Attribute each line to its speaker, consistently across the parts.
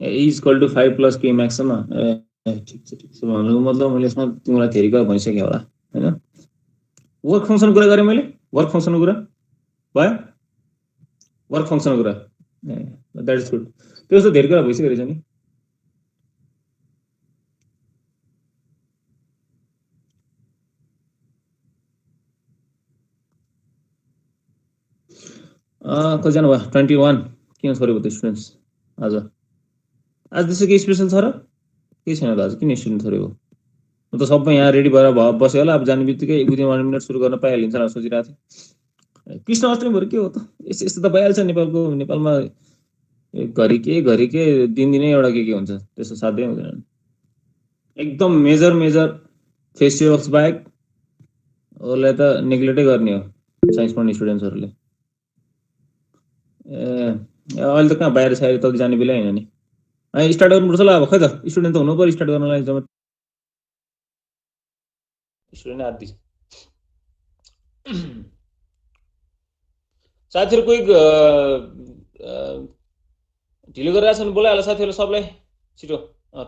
Speaker 1: A equal to 5 plus के म्याक्समा ठिक छ भन्नुको मतलब मैले यसमा तिमीलाई धेरै कुरा भनिसकेँ होला हैन वर्क फंक्सन कुरा गरेँ मैले वर्क फंक्सनको कुरा भयो वर्क फंक्सनको कुरा द्याट इज गुड त्यो त धेरै कुरा भइसक्यो रहेछ नि कतिजना भयो 21 किन छोडेको त स्टुडेन्ट्स आज त्यस्तो केही स्पेसल छ र केही छैन त आज किन स्टुडेन्ट छोडेको म त सबै यहाँ रेडी भएर बस्यो होला अब जाने बित्तिकै 1 मिनट सुरु गर्न पाइहालिन्छ भनेर सोचिरहेको थिएँ कृष्ण अष्टमीभरि के हो त यस्तो त भइहाल्छ नेपालमा घरि के दिनदिनै एउटा के हुन्छ त्यस्तो साध्यै हुँदैन एकदम मेजर फेस्टिभल्स बाहेक अरूलाई त नेग्लेक्टै गर्ने हो साइन्स पढ्ने स्टुडेन्ट्सहरूले अहिले त कहाँ बाहिर साहिर त जाने बेला हैन नि स्टार्ट गर्नुपर्छ ल अब खै त स्टुडेन्ट त हुनु पर्यो स्टार्ट गर्नलाई जम्मा स्टुडेन्ट आदि साथीहरु कोही ढिलो गरिरहेछन् बोलाइहाल साथीहरु सबलाई छिटो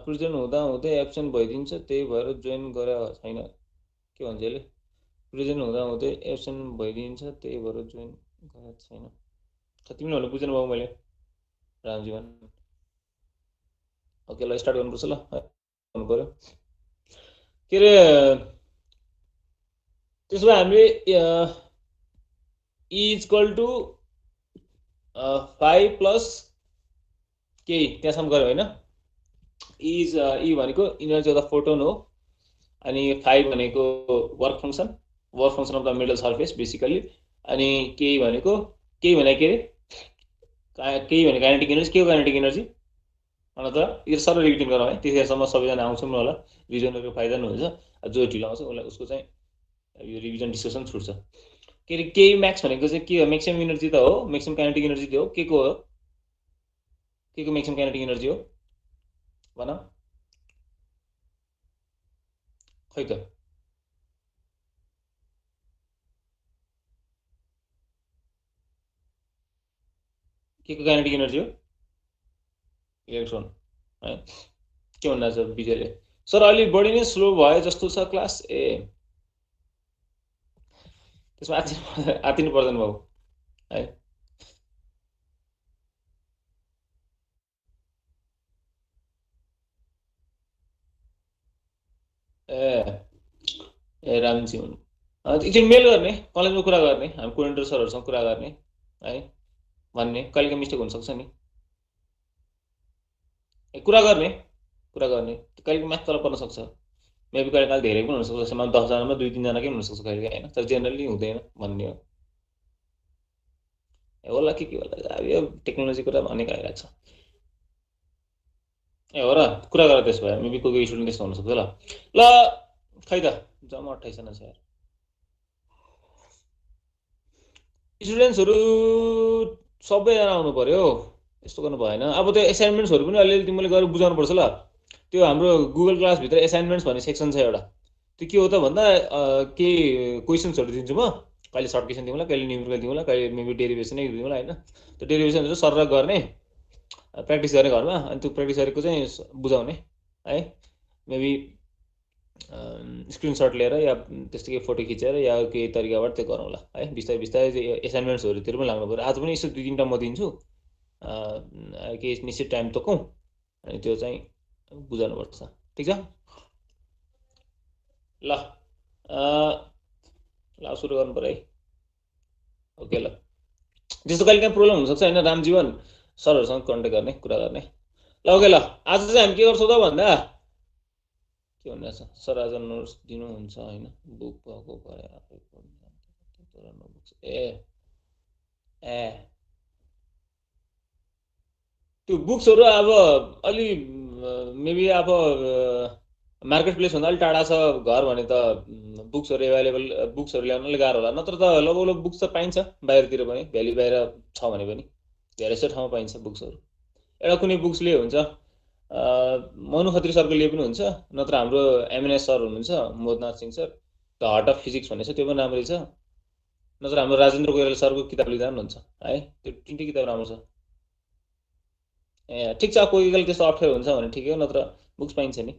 Speaker 1: प्रेजेन्ट हुँदै एब्सेन्ट भइदिन्छ त्यही भएर जोइन गरे छैन के भन्छ यसले प्रेजेन्ट हुँदै एब्सेन्ट भइदिन्छ त्यही भएर जोइन गरे छैन तिमीले भन्नु बुझेन बाबु मैले रामजीवन ओके ल स्टार्ट गर्नुपर्छ ल गर्नु पर्यो के रे त्यसो भए हामीले इक्वल टु 5 प्लस के त्यहाँसम्म गऱ्यो होइन ई भनेको इनर्जी अफ द फोटोन हो अनि 5 भनेको work function of the middle surface basically अनि के भनेको के भने के काइनेटिक एनर्जी के हो काइनेटिक एनर्जी अन्त यो सबै रिभिजन गरौँ है त्यसैसम्म सबैजना आउँछौँ होला रिभिजनको फाइदा नै हुन्छ जो ढिलो आउँछ उसलाई उसको चाहिँ यो रिभिजन डिस्कसन छुट्छ के रे के म्याक्स भनेको चाहिँ के हो म्याक्सिमम एनर्जी त हो म्याक्सिमम काइनेटिक एनर्जी हो के को म्याक्सिमम काइनेटिक एनर्जी हो भन खै त के को काइनेटिक एनर्जी हो इलेक्ट्रोन है के भन्दा छ विजयले सर अलि बढी नै स्लो भयो जस्तो छ क्लास ए त्यसमा आतिनु पर्दैन बाबु है ए रामजी हुनु एकछिन मेल गर्ने कलेजमा कुरा गर्ने हामी कोर्डिनेटर सरहरूसँग कुरा गर्ने है भन्ने कहिलेका मिस्टेक हुनसक्छ नि कुरा गर्ने कहिले म्याथ तल पर्न सक्छ मेबी कहिले काल धेरै पनि हुनसक्छ जसमा 10 जनामा 2-3 जनाकै हुनसक्छ कहिले होइन तर जेनरली हुँदैन भन्ने हो होला के होला अब यो टेक्नोलोजी कुरा भनेको आइरहेको छ ए हो र कुरा गर त्यसो भए मेबी कोही स्टुडेन्ट त्यस्तो हुनसक्छ ल खै त जम्मा 28 जना छ यार स्टुडेन्ट्सहरू सबैजना आउनु पर्यो यस्तो गर्नु भएन अब त्यो एसाइनमेन्ट्सहरू पनि अलिअलि तिमीले गएर बुझाउनु पर्छ ल त्यो हाम्रो गुगल क्लासभित्र एसाइनमेन्ट्स भन्ने सेक्सन छ एउटा त्यो के हो त भन्दा के क्वेसन्सहरू दिन्छु म कहिले सर्ट क्वेसन दिउँला कहिले न्युमेरिकल दिउँला कहिले मेबी डेरिभेसनै दिउँला होइन त्यो डेरिभेसनहरू सर गर्ने प्र्याक्टिस गर्ने घरमा अनि त्यो प्र्याक्टिस गरेको चाहिँ बुझाउने है मेबी स्क्रिनसट लिएर या त्यस्तो केही फोटो खिचेर या केही तरिकाबाट त्यो गरौँला है बिस्तारै एसाइनमेन्ट्सहरूतिर पनि लाग्नु पऱ्यो आज पनि यसो 2-3टा म दिन्छु केही निश्चित टाइम तोकौँ अनि त्यो चाहिँ बुझाउनुपर्छ ठिक छ ल सुरु गर्नु पऱ्यो है ओके ल त्यस्तो कहिले काहीँ प्रब्लम हुनसक्छ होइन रामजीवन सरहरूसँग कन्ट्याक्ट गर्ने कुरा गर्ने ल ओके ल आज चाहिँ हामी के गर्छौँ त भन्दा के भन्दा छ सर आज नोट्स दिनुहुन्छ होइन बुक भएको भए त्यो बुक्सहरू अब अलि मेबी अब मार्केट प्लेसभन्दा अलिक टाढा छ घर भने त बुक्सहरू एभाइलेबल बुक्सहरू ल्याउन अलिक गाह्रो होला नत्र त लगभग बुक्स त पाइन्छ बाहिरतिर पनि भ्याली बाहिर छ भने पनि धेरै जस्तो ठाउँमा पाइन्छ बुक्सहरू एउटा कुनै बुक्स लिए हुन्छ मनु खत्री सरको लिए पनि हुन्छ नत्र हाम्रो एमएनएस सर हुनुहुन्छ Modnath Singh sir the heart of physics भन्ने छ त्यो पनि राम्रै छ नत्र हाम्रो राजेन्द्र कोइराला सरको किताब लिँदा पनि हुन्छ है, त्यो तिनटै किताब राम्रो छ। ए ठिक छ, कोही बेला त्यस्तो अप्ठ्यारो हुन्छ भने ठिकै हो, नत्र बुक्स पाइन्छ नि।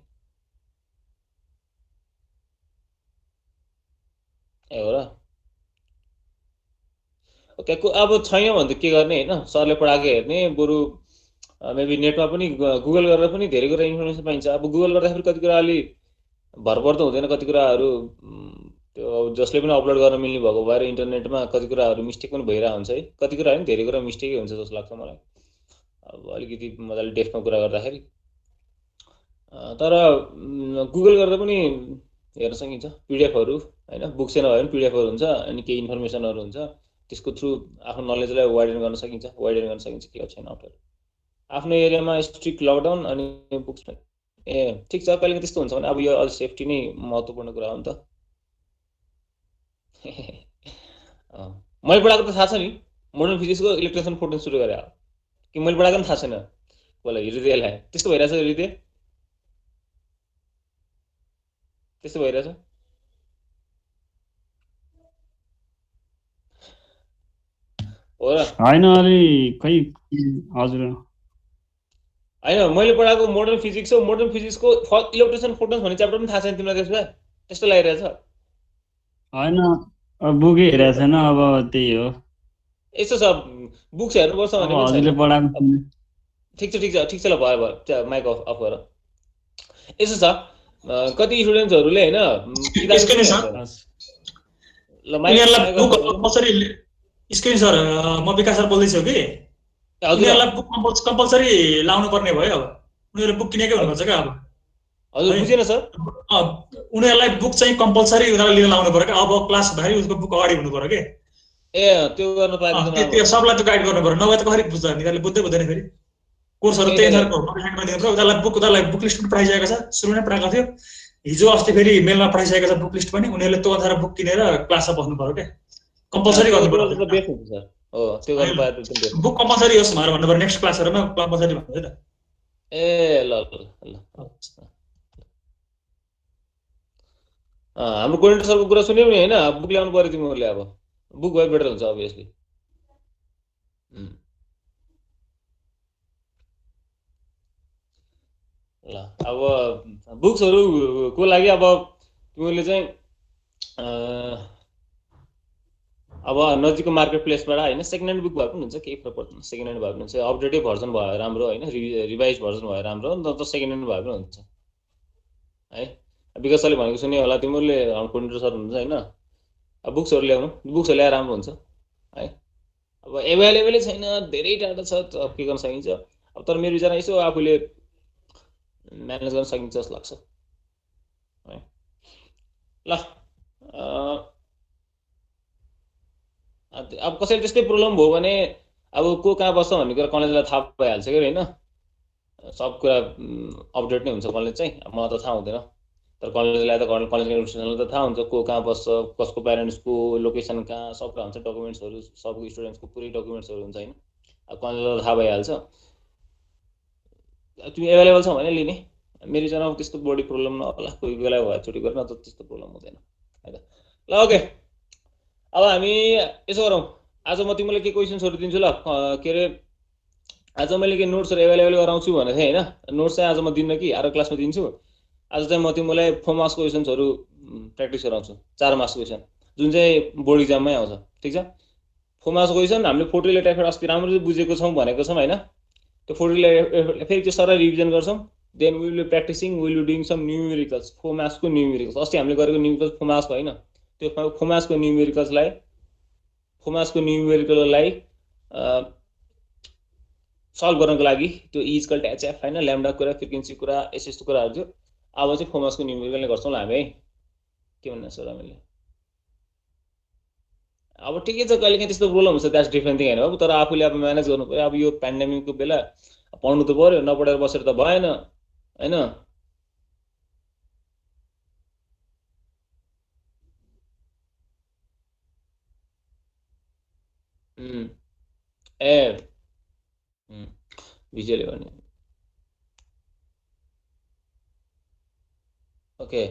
Speaker 1: ए हो र, ओके। अब छैन भने त के गर्ने होइन, सरले पढाएको हेर्ने, बरु मेबी नेटमा पनि गुगल गरेर पनि धेरै कुरा इन्फर्मेसन पाइन्छ। अब गुगल गर्दाखेरि कति कुरा अलि भरपर्दो त हुँदैन, कति कुराहरू त्यो जसले पनि अपलोड गर्न मिल्ने भएको भएर इन्टरनेटमा कति कुराहरू मिस्टेक पनि भइरहेको हुन्छ है, कति कुरा होइन धेरै कुरा मिस्टेकै हुन्छ जस्तो लाग्छ मलाई, अब अलिकति मजाले डेफमा कुरा गर्दाखेरि। तर गुगल गर्दा पनि हेर्न सकिन्छ पिडिएफहरू होइन, बुक चाहिँ नभए पनि पिडिएफहरू हुन्छ, अनि केही इन्फर्मेसनहरू हुन्छ, त्यसको थ्रु आफ्नो नलेजलाई वाइडन गर्न सकिन्छ, के छैन अप्ठ्यारो। आफ्नो एरियामा स्ट्रिक्ट लकडाउन अनि बुक्स ए ठिक छ, कहिले त्यस्तो हुन्छ भने अब यो अलिक सेफ्टी नै महत्त्वपूर्ण कुरा हो नि त। मैले पढाएको त थाहा छ नि, मोडर्न फिजिक्सको इलेक्ट्रेसन फोटो सुरु गरे कि मैले पढाएको पनि थाहा छैन कसलाई, हृदयलाई त्यस्तो भइरहेछ, हृदय त्यस्तो भइरहेछ। हो र
Speaker 2: होइन अलि खै हजुर
Speaker 1: होइन, मैले पढाएको मोडर्न फिजिक्सको इलेक्ट्रेसन फोटोन्स भन्ने च्याप्टर पनि थाहा छैन तिमीलाई त्यसमा, त्यस्तो लागिरहेछ।
Speaker 2: होइन बुकै हेरेको छैन, अब त्यही हो।
Speaker 1: यस्तो छ, बुक्स हेर्नुपर्छ
Speaker 2: अब
Speaker 1: भने पनि
Speaker 2: हजुरले
Speaker 1: छैन।
Speaker 2: पढाएको
Speaker 1: ठिक छ ल, भयो माइक अफ गर। यस्तो छ, कति स्टुडेन्ट्सहरूले होइन किताब पनि हेर्दैन। ल माइक अफ गर।
Speaker 3: स्क्रिन सर, म विकास सर बोल्दैछु कि
Speaker 1: हजुर
Speaker 3: उनीहरूलाई बुक कम्पलसरी लाउनु पर्ने भयो। अब उनीहरूले बुक किनेकै हुनुपर्छ क्या। अब
Speaker 1: हजुर बुझेन सर,
Speaker 3: उनीहरूलाई बुक चाहिँ कम्पलसरी उनीहरूलाई लिन लाउनु पर्यो क्या। अब क्लास हुँदाखेरि उसको बुक अगाडि हुनु पर्यो कि।
Speaker 1: ए त्यो गर्न पाए
Speaker 3: त्यो सबलाई त्यो गाइड गर्नु पर्यो, नभए त कसरी बुझ्छ, उनीहरूले बुझ्दै बुझ्दैन। फेरि कोर्सहरू त्यही अनुसारको उनीहरूलाई बुक लिस्ट पनि पठाइसकेको छ, सुरु नै पठाएको थियो, हिजो अस्ति फेरि मेलमा पठाइसकेको छ बुक लिस्ट पनि। उनीहरूले त्यो अनुसार बुक किनेर क्लासमा बस्नु पर्यो क्या, कम्पलसरी गर्नु पर्यो। बुक कम्पलसरी होस् भनेर भन्नु पर्यो, नेक्स्ट क्लासहरूमा कम्पलसरी भन्नु त।
Speaker 1: ए ल ल ल, हाम्रो कोर्डिनेटर सरको कुरा सुन्यौ नि होइन, बुक ल्याउनु पर्यो तिमीहरूले, अब बुक भए बेटर हुन्छ अभियसली। ल अब बुक्सहरूको लागि अब तिमीहरूले चाहिँ अब नजिकको मार्केट प्लेसबाट होइन सेकेन्ड ह्यान्ड बुक भए पनि हुन्छ, केही फरक पर्दैन। सेकेन्ड ह्यान्ड भए पनि हुन्छ, अपडेटेड भर्जन भयो राम्रो होइन, रिभाइज भर्जन भयो राम्रो, न त सेकेन्ड ह्यान्ड भए पनि हुन्छ है। विकास सरले भनेको सुन्यो होला तिमीहरूले, कोर्डिनेटर सर हुनुहुन्छ होइन, अब बुक्सहरू ल्याउनु, बुक्सहरू ल्याएर राम्रो हुन्छ है। अब एभाइलेबलै छैन, धेरै टाढा छ, के गर्न सकिन्छ। अब तर मेरो विचारमा यसो आफूले म्यानेज गर्न सकिन्छ जस्तो लाग्छ है। ल अब कसैले त्यस्तै प्रब्लम भयो भने अब को कहाँ बस्छ भन्ने कुरा कलेजलाई थाहा भइहाल्छ कि होइन, सब कुरा अपडेट नै हुन्छ कलेज चाहिँ। मलाई त थाहा हुँदैन, तर कलेजलाई त कलेज एडमिनिस्ट्रेसनलाई त थाहा हुन्छ को कहाँ बस्छ, कसको प्यारेन्ट्सको लोकेसन कहाँ, सब कुरा हुन्छ, डकुमेन्ट्सहरू सबको स्टुडेन्ट्सको पुरै डकुमेन्ट्सहरू हुन्छ होइन। अब कलेजलाई थाहा भइहाल्छ, तिमी एभाइलेबल छ भने लिने। मेरो विचारमा त्यस्तो बढी प्रब्लम नहोला, कोही बेला भए छुट्टी गरेर, नत्र त्यस्तो प्रब्लम हुँदैन है त। ल ओके, अब हामी यसो गरौँ, आज म तिमीलाई के क्वेसन्सहरू दिन्छु ल, के अरे आज मैले के नोट्सहरू एभाइलेबल गराउँछु भनेको थिएँ होइन। नोट्स चाहिँ आज म दिन्न कि अर्को क्लासमा दिन्छु। आज चाहिँ म तिमीलाई 4 मार्क्सको क्वेसन्सहरू प्र्याक्टिस गराउँछु, 4 मार्क्सको क्वेसन, जुन चाहिँ बोर्ड इक्जाममै आउँछ। ठिक छ, 4 मार्क्सको क्वेसन हामीले फोटो रिलेटेड अस्ति राम्रो बुझेको छौँ भनेको छौँ होइन। त्यो फोटो रिलेटेड फेरि त्यो सरलाई रिभिजन गर्छौँ, then will be practising, will be doing some numericals, 4 मार्क्सको न्युमेरिकल्स। अस्ति हामीले गरेको न्युमेरिकल्स 4 मार्क्सको होइन, त्यो 4 मार्क्सको न्युमेरिकललाई सल्भ गर्नको लागि त्यो इजकल ट्याचएफ होइन, ल्याम्डा कुरा, फ्रिक्वेन्सी कुरा, यस्तो कुराहरू थियो। अब चाहिँ 4 मार्क्सको न्युमेरिकल नै गर्छौँ ल हामी है, के भन्नु सर हामीले। अब ठिकै छ, कहिलेकाहीँ त्यस्तो प्रब्लम हुन्छ, द्याट्स डिफ्रेन्ट थिङ होइन, तर आफूले अब म्यानेज गर्नु पऱ्यो। अब यो पेन्डेमिकको बेला पढ्नु त पऱ्यो, नपढेर बसेर त भएन होइन। ए भिजुअली गर्ने, ओके।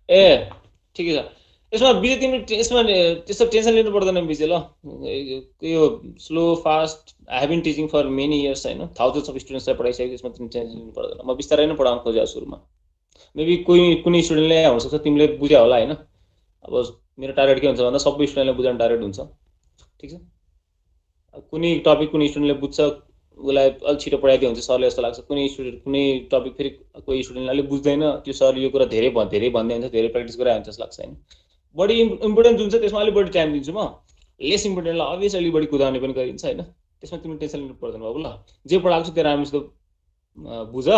Speaker 1: ए ठिकै छ, यसमा विजय तिमीले यसमा त्यस्तो टेन्सन लिनु पर्दैन विजय ल यो slow fast I have been teaching for many years हैन थाउजन्ड्स अफ स्टुडेन्ट्सलाई पढाइसकेको त्यसमा तिमी टेन्सन लिनु पर्दैन म बिस्तारै नै पढाउन खोजेको सुरुमा मेबी कुनै स्टुडेन्टले आउँछ तिमीले बुझ्या होला हैन अब मेरो टार्गेट के हुन्छ भन्दा सबै स्टुडेन्टलाई बुझाउने टार्गेट हुन्छ ठीक छ कुनै टपिक कुनै स्टुडेन्टले बुझ्छ उसलाई अलि छिटो पढाइदियो हुन्छ सरले जस्तो लाग्छ कुनै टपिक फेरि कोही स्टुडेन्टले बुझ्दैन त्यो सरले यो कुरा धेरै भन्दै हुन्छ धेरै प्र्याक्टिस गरायो हुन्छ जस्तो लाग्छ हैन बढी इम्पोर्टेन्ट जुन छ त्यसमा अलिक बढी टाइम दिन्छु म लेस इम्पोर्टेन्टलाई अभियसली अलिक बढी कुदाउने पनि गरिन्छ हैन त्यसमा तिमीले टेन्सन लिनु पर्दैन बाबु ल जे पढाएको छु त्यो राम्रोसित बुझ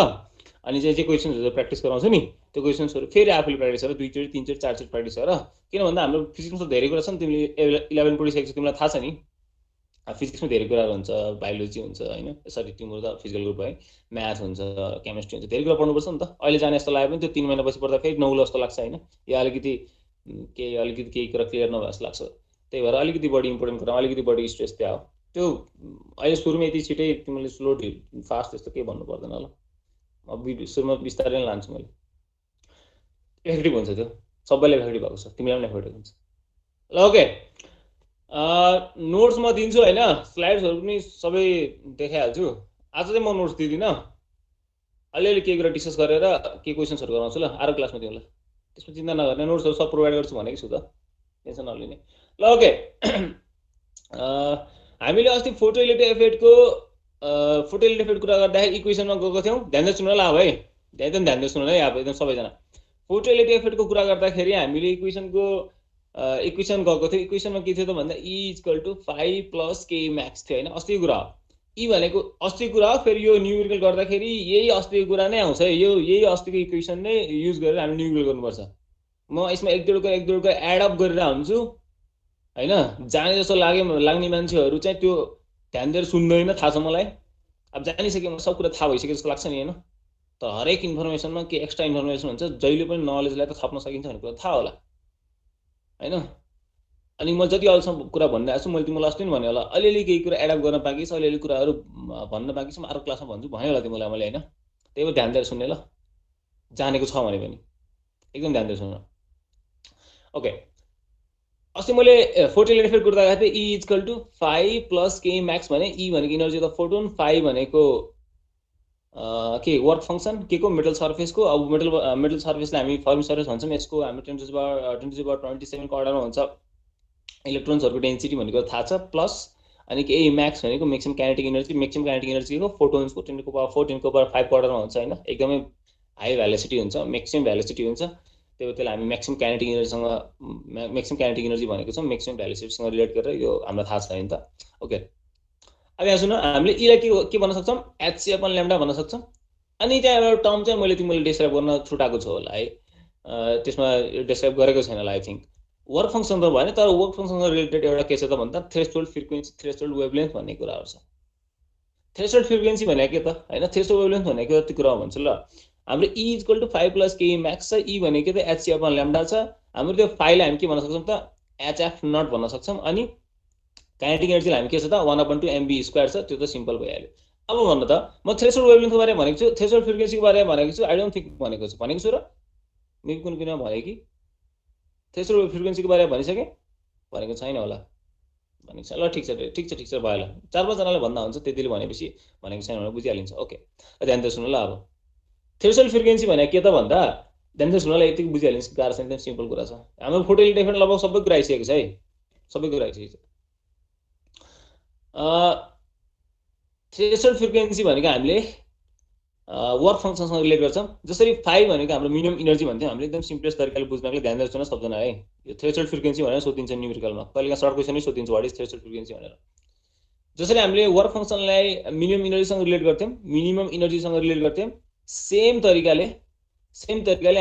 Speaker 1: अनि जे क्वेसन्सहरु प्र्याक्टिस गराउँछु नि त्यो क्वेसन्सहरु फेरि आफूले प्र्याक्टिस गर 2 चोटि 3 चोटि 4 चोटि प्र्याक्टिस गर किन भन्दा हाम्रो फिजिक्समा धेरै कुरा छ नि तिमीले 11 पढिसकेको छ तिमीलाई थाहा छ नि फिजिक्समा धेरै कुराहरू हुन्छ बायोलोजी हुन्छ हैन सरी तिम्रो त फिजिकल ग्रुप है म्याथ हुन्छ केमिस्ट्री हुन्छ धेरै कुरा पढ्नुपर्छ नि त अहिले जाने जस्तो लाग्यो पनि त्यो 3 महिनापछि पढ्दा फेरि नौलो जस्तो लाग्छ हैन या अलिकति केही कुरा क्लियर नभए जस्तो लाग्छ त्यही भएर अलिकति बढी इम्पोर्टेन्ट कुरा अलिकति बढी स्ट्रेस त्यहाँ हो त्यो अहिले सुरुमा यति छिटै तिमीले स्लो फास्ट त्यस्तो केही भन्नु पर्दैन ल म सुरुमा बिस्तारै लान्छु मैले इफेक्टिभ हुन्छ त्यो सबैलाई इफेक्टिभ भएको छ तिमीलाई पनि इफेक्टिभ हुन्छ ल ओके नोट्स म दिन्छु हैन स्लाइड्सहरु पनि सबै देखाइहाल्छु आज चाहिँ म नोट्स दिदिनँ अलिअलि केही कुरा डिस्कस गरेर के क्वेसन्सहरु गराउँछु ल आरो क्लासमा तिमीलाई त्यसमा चिन्ता नगर्ने नोट्सहरु सब प्रोभाइड गर्छु भनेको छु त टेन्सन नलिने ल ओके हामीले अस्ति फोटोइलेक्ट्रिक इफेक्टको कुरा गर्दाखेरि इक्वेसनमा गएको थियौं ध्यान दिएर सुन्नु ल अब है एकदम ध्यान दिएर सुन्नु है अब एकदम सबैजना फोटोइलेक्ट्रिक इफेक्टको कुरा गर्दाखेरि हामीले इक्वेसन गएको थियो इक्वेसनमा के थियो त भन्दा E = 5 + k max थियो हैन अस्तिको कुरा हो E भनेको अस्तिको कुरा हो फेरि यो न्यूमेरिकल गर्दाखेरि यही अस्तिको कुरा नै आउँछ यही अस्तिको इक्वेसन नै युज गरेर हामी न्यूमेरिकल गर्नुपर्छ म यसमा एक दुईवटा एड अप गरेर हुन्छु हैन जाने जस्तो लाग्ने मान्छेहरु चाहिँ त्यो ध्यान दिएर सुन्दैन थाहा छ मलाई अब जानिसकेमा सब कुरा थाहा भइसक्यो जस्तो लाग्छ नि हैन त हरेक इन्फर्मेसनमा के एक्स्ट्रा इन्फर्मेसन हुन्छ जहिले पनि नलेजलाई त थप्न सकिन्छ भन्ने कुरा थाहा होला हैन अनि म जति अहिलेसम्म कुरा भनिरहेको छु मैले तिमीलाई अस्ति नि भने होला अलिअलि केही कुरा एड अप गर्न बाँकी छ अलिअलि कुराहरु भन्न बाँकी छ म अर्को क्लासमा भन्छु भने होला तिमीलाई मैले हैन त्यही भएर ध्यान दिएर सुन्ने ल जानेको छ भने पनि एकदम ध्यान दिएर सुन्न ओके अस्ति मैले फोटोइलेक्ट्रिक इफेक्ट गर्दाखेरि E = 5 + k max भने E भनेको एनर्जी अफ फोटोन 5 भनेको के वर्क फंक्सन के को मेटल सर्फेसको अब मेटल सर्फेसलाई हामी फर्म सर्फेस भन्छौं यसको हामी 10 to the power 27 को अर्डरमा हुन्छ इलेक्ट्रोन्सहरुको डेन्सिटी भनेको थाहा छ प्लस अनि के max भनेको म्याक्सिमम काइनेटिक एनर्जी को फोटोन्सको 10 को पावर 4 10 को पावर 5 को अर्डरमा हुन्छ हैन एकदमै हाई भेलोसिटी हुन्छ म्याक्सिमम भेलोसिटी हुन्छ त्यही भएर हामी म्याक्सिमम काइनेटिक एनर्जी भनेको छ म्याक्सिमम भेलोसिटीसँग रिलेट गरेर यो हामीलाई थाहा छ हैन त ओके अब यहाँ सुन हामीले E लाई के भन्न सक्छौं hc/λ भन्न सक्छौं अनि त्यहाँ एउटा टर्म चाहिँ मैले तिमीले डिस्क्राइब गर्न छुटाएको छु होला है त्यसमा डिस्क्राइब गरेको छैन होला आई थिंक वर्क फंक्सन त भएन तर वर्क फंक्सनसँग रिलेटेड एउटा के छ त भन्दा थ्रेशोल्ड फ्रिक्वेन्सी थ्रेशोल्ड वेभलेन्थ भन्ने कुराहरु छ थ्रेशोल्ड फ्रिक्वेन्सी भनेको के त हैन थ्रेशोल्ड वेभलेन्थ भनेको त्यो कुरा भन्छु ल हाम्रो E = 5 + k max छ E भनेको त hc/λ छ हाम्रो त्यो फाइललाई हामी के भन्न सक्छौं त hf0 भन्न सक्छौं अनि काइनेटिक एनर्जी हामी के छ त 1/2 mv² छ त्यो त सिम्पल भइहाल्यो अब भन्नु त म थ्रेशोल्ड वेभलेन्थको बारेमा भनेको छु थ्रेशोल्ड फ्रिक्वेन्सीको बारेमा भनेको छु आई डोन्ट थिंक भनेको छु र मेबी कुनै भने कि थ्रेशोल्ड फ्रिक्वेन्सीको बारेमा भनिसके भनेको छैन होला भनेको छ ल ठीक छ भयो ल 4-5 जनाले भन्दा हुन्छ त्यतिले भनेपछि भनेको छैन भने बुझिहालिन्छ ओके ध्यान दिएर सुन्नु ल अब थ्रेशोल्ड फ्रिक्वेन्सी भनेको के त भन्दा ध्यान दिएर सुन्नु ल यतिको बुझिहालिन्छ गाह्रो छैन एकदम सिम्पल कुरा छ हाम्रो फोटोइलेक्ट्रिक इफेक्ट लगभग सबै कुरा आइसकेको छ है सबै कुरा आइसकेको छ थ्रेशोल्ड फ्रिक्वेन्सी भनेको हामीले वर्क फंक्सनसँग रिलेट गर्छौं जसरी 5 भनेको हाम्रो मिनिमम एनर्जी भन्थ्यौ हामीले एकदम सिम्पलेस्ट तरिकाले बुझ्नको ध्यान दिएर सुन्न सबजना है यो थ्रेशोल्ड फ्रिक्वेन्सी भनेर सोधिन्छ न्यूमेरिकलमा कहिलेका सर्ट क्वेशनै सोधिन्छ व्हाट इज थ्रेशोल्ड फ्रिक्वेन्सी भनेर जसरी हामीले वर्क फंक्सनलाई मिनिमम एनर्जीसँग रिलेट गर्थ्यौं मिनिमम एनर्जीसँग रिलेट गर्थ्यौं सेम तरिकाले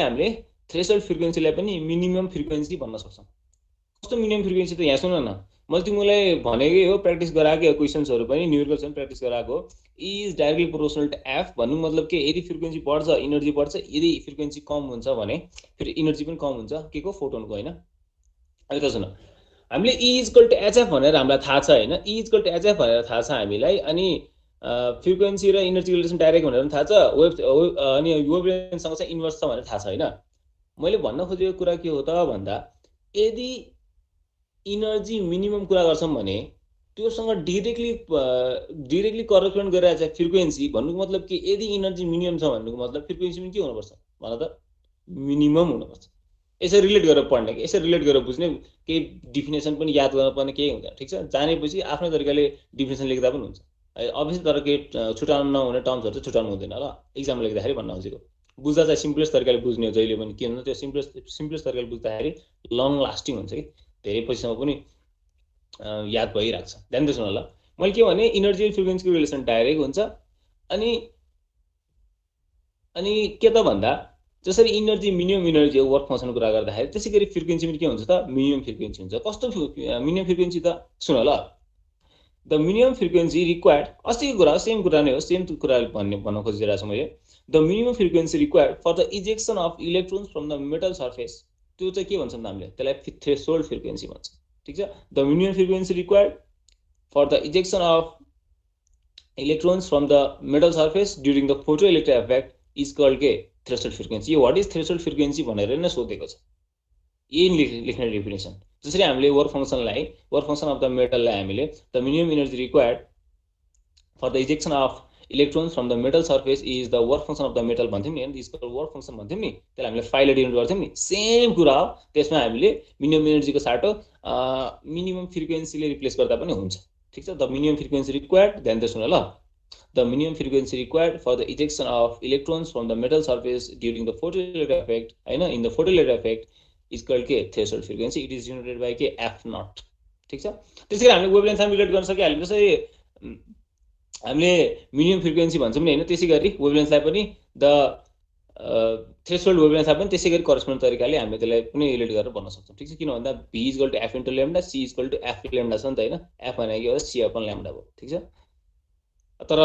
Speaker 1: हामीले थ्रेशोल्ड फ्रिक्वेन्सीलाई पनि मिनिमम फ्रिक्वेन्सी भन्न सक्छौं कस्तो मिनिमम फ्रिक्वेन्सी त यहाँ सुन न मैले तिमीलाई भनेकै हो प्र्याक्टिस गराएको क्वेशन्सहरु पनि न्यूमेरिकल्स पनि प्र्याक्टिस गराएको E is directly proportional to f भन्नु मतलब के यदि फ्रिक्वेन्सी बढ्छ एनर्जी बढ्छ यदि फ्रिक्वेन्सी कम हुन्छ भने फेरि एनर्जी पनि कम हुन्छ के को फोटोनको हैन अहिले त सुन हामीले E = hf भनेर हामीलाई थाहा छ हैन E = hf भनेर थाहा छ हामीलाई अनि फ्रिक्वेन्सी र एनर्जी रिलेसन डाइरेक्ट भनेर पनि थाहा छ अनि वेभलेन्थसँग चाहिँ इन्भर्स छ भनेर थाहा छ हैन मैले भन्न खोजेको कुरा के हो त भन्दा यदि इनर्जी मिनिमम कुरा गर्छौँ भने त्योसँग डिरेक्टली करेस्पोन्ड गरिरहेको छ फ्रिक्वेन्सी भन्नुको मतलब कि यदि इनर्जी मिनिमम छ भन्नुको मतलब फ्रिक्वेन्सी पनि के हुनुपर्छ भन त मिनिमम हुनुपर्छ। यसरी रिलेट गरेर पढ्ने कि यसरी रिलेट गरेर बुझ्ने केही डिफिनेसन पनि याद गर्नुपर्ने केही हुँदैन ठिक छ। जानेपछि आफ्नै तरिकाले डिफिनेसन लेख्दा पनि हुन्छ है अभियसली तर केही छुटाउनु नहुने टर्म्सहरू चाहिँ छुटाउनु हुँदैन ल इक्जाम लेख्दाखेरि भन्न खोजेको। बुझ्दा चाहिँ सिम्पलेस्ट तरिकाले बुझ्ने हो जहिले पनि के हुन्छ त्यो सिम्पलेस्ट तरिकाले बुझ्दाखेरि लङ लास्टिङ हुन्छ कि धेरै पछिसम्म पनि याद भइरहेको छ। ध्यान दिनुहोस् न ल मैले के भने इनर्जी र फ्रिक्वेन्सीको रिलेसन डाइरेक्ट हुन्छ अनि के त भन्दा जसरी इनर्जी मिनिमम इनर्जी वर्क फङ्सनको कुरा गर्दाखेरि त्यसै गरी फ्रिक्वेन्सी पनि के हुन्छ त मिनिमम फ्रिक्वेन्सी हुन्छ। कस्तो मिनिमम फ्रिक्वेन्सी त सुन ल द मिनिमम फ्रिक्वेन्सी रिक्वायर्ड अस्तिको कुरा सेम कुरा नै हो सेम कुरा भन्न खोजिरहेको छु मैले। The minimum frequency required for the ejection of electrons from the metal surface त्यो चाहिँ के भन्छौँ हामीले त्यसलाई थ्रेसोल्ड फ्रिक्वेन्सी भन्छ ठिक छ। The minimum frequency required for the ejection of electrons from the metal surface during the photo electric effect is called के थ्रेसोल्ड फ्रिक्वेन्सी। यो वाट इज थ्रेसोल्ड फ्रिक्वेन्सी भनेर नै सोधेको छ यही लेख्ने डेफिनेसन। जसरी हामीले वर्क फङ्सन अफ द मेटललाई हामीले the minimum energy required for the ejection of electrons from the metal surface is the work function of the metal भन्थ्यौँ नि होइन वर्क फङ्सन भन्थ्यौँ नि त्यसलाई हामीले फाइलले डिनोट गर्थ्यौँ नि सेम कुरा हो। त्यसमा हामीले मिनिमम इनर्जीको साटो मिनिमम फ्रिक्वेन्सीले रिप्लेस गर्दा पनि हुन्छ ठिक छ। द मिनिमम फ्रिक्वेन्सी रिक्वायर्ड ध्यान दिएर सुन ल the minimum frequency required for the ejection of electrons from the metal surface during the photoelectric effect होइन in the photoelectric effect is called के threshold frequency. It is denoted by के F0 ठिक छ। त्यसै गरी हामीले वेभलेन्थमा रिलेट गर्न सकिहाल्यौँ। जस्तै हामीले मिनिमम फ्रिक्वेन्सी भन्छौँ नि होइन त्यसै गरी वेभलेन्थलाई पनि द थ्रेसोल्ड वेभलेन्थलाई पनि त्यसै गरी करेस्पोन्ड तरिकाले हामीले त्यसलाई पनि रिलेट गरेर भन्न सक्छौँ ठिक छ। किन भन्दा B is equal to F into lambda C is equal to F lambda छ नि त होइन F भनेको हो C अपन ल्याम्डा भयो ठिक छ। तर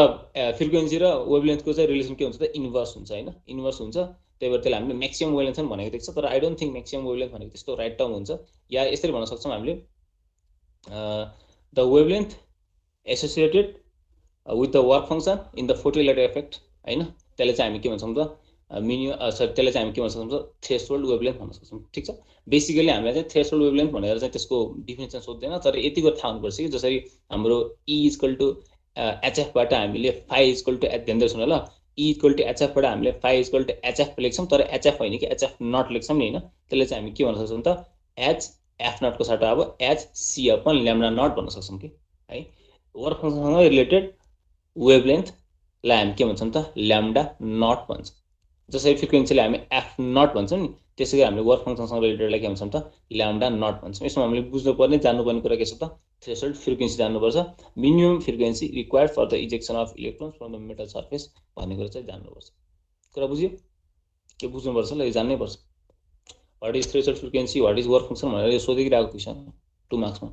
Speaker 1: फ्रिक्वेन्सी र वेभलेन्थको चाहिँ रिलेसन के हुन्छ त इन्भर्स हुन्छ होइन इन्भर्स हुन्छ। त्यही भएर त्यसलाई हामीले म्याक्सिमम वेभलेन्थ पनि भनेको देख्छ तर I don't think maximum wavelength भनेको त्यस्तो राइट टर्म हुन्छ। या यसरी भन्न सक्छौँ हामीले the wavelength associated with the work function in the photoelectric effect होइन त्यसलाई चाहिँ हामी के भन्छौँ त त्यसलाई चाहिँ हामी के भन्न सक्छौँ त थ्रेसोल्ड वेभलेन्थ भन्न सक्छौँ ठिक छ। बेसिकली हामीलाई चाहिँ थ्रेसोल्ड वेभलेन्थ भनेर चाहिँ त्यसको डिफिनेसन सोध्दैन तर यति कुरा थाहा हुनुपर्छ कि जसरी हाम्रो E इक्वल टु HFबाट हामीले फाइ इक्वल टु ध्यान दिएर सुन ल E इक्वल टु HFबाट हामीले फाइ इक्वल टु HF लेख्छौँ तर HF होइन कि HF0 लेख्छौँ नि होइन त्यसले चाहिँ हामी के भन्न सक्छौँ त HF0 को साटो अब HC अपन ल्याम्डा नट भन्न सक्छौँ कि है। वर्क फङ्सनसँग रिलेटेड वेभलेन्थलाई हामी के भन्छौँ त ल्याम्डा नट भन्छौँ। जसरी फ्रिक्वेन्सीलाई हामी F0 भन्छौँ नि त्यसै गरी हामीले वर्क फङ्सनसँग रिलेटेडलाई के भन्छौँ त ल्याम्डा नट भन्छौँ। यसमा हामीले बुझ्नुपर्ने जान्नुपर्ने कुरा के छ त थ्रेसोल्ड फ्रिक्वेन्सी जान्नुपर्छ minimum frequency required for the ejection of electrons from the metal surface भन्ने कुरा चाहिँ जान्नुपर्छ। कुरा बुझ्यो के बुझ्नुपर्छ ल यो जान्नै पर्छ। What is threshold frequency what is work function भनेर यो सोधिरहेको क्वेसन 2 मार्क्समा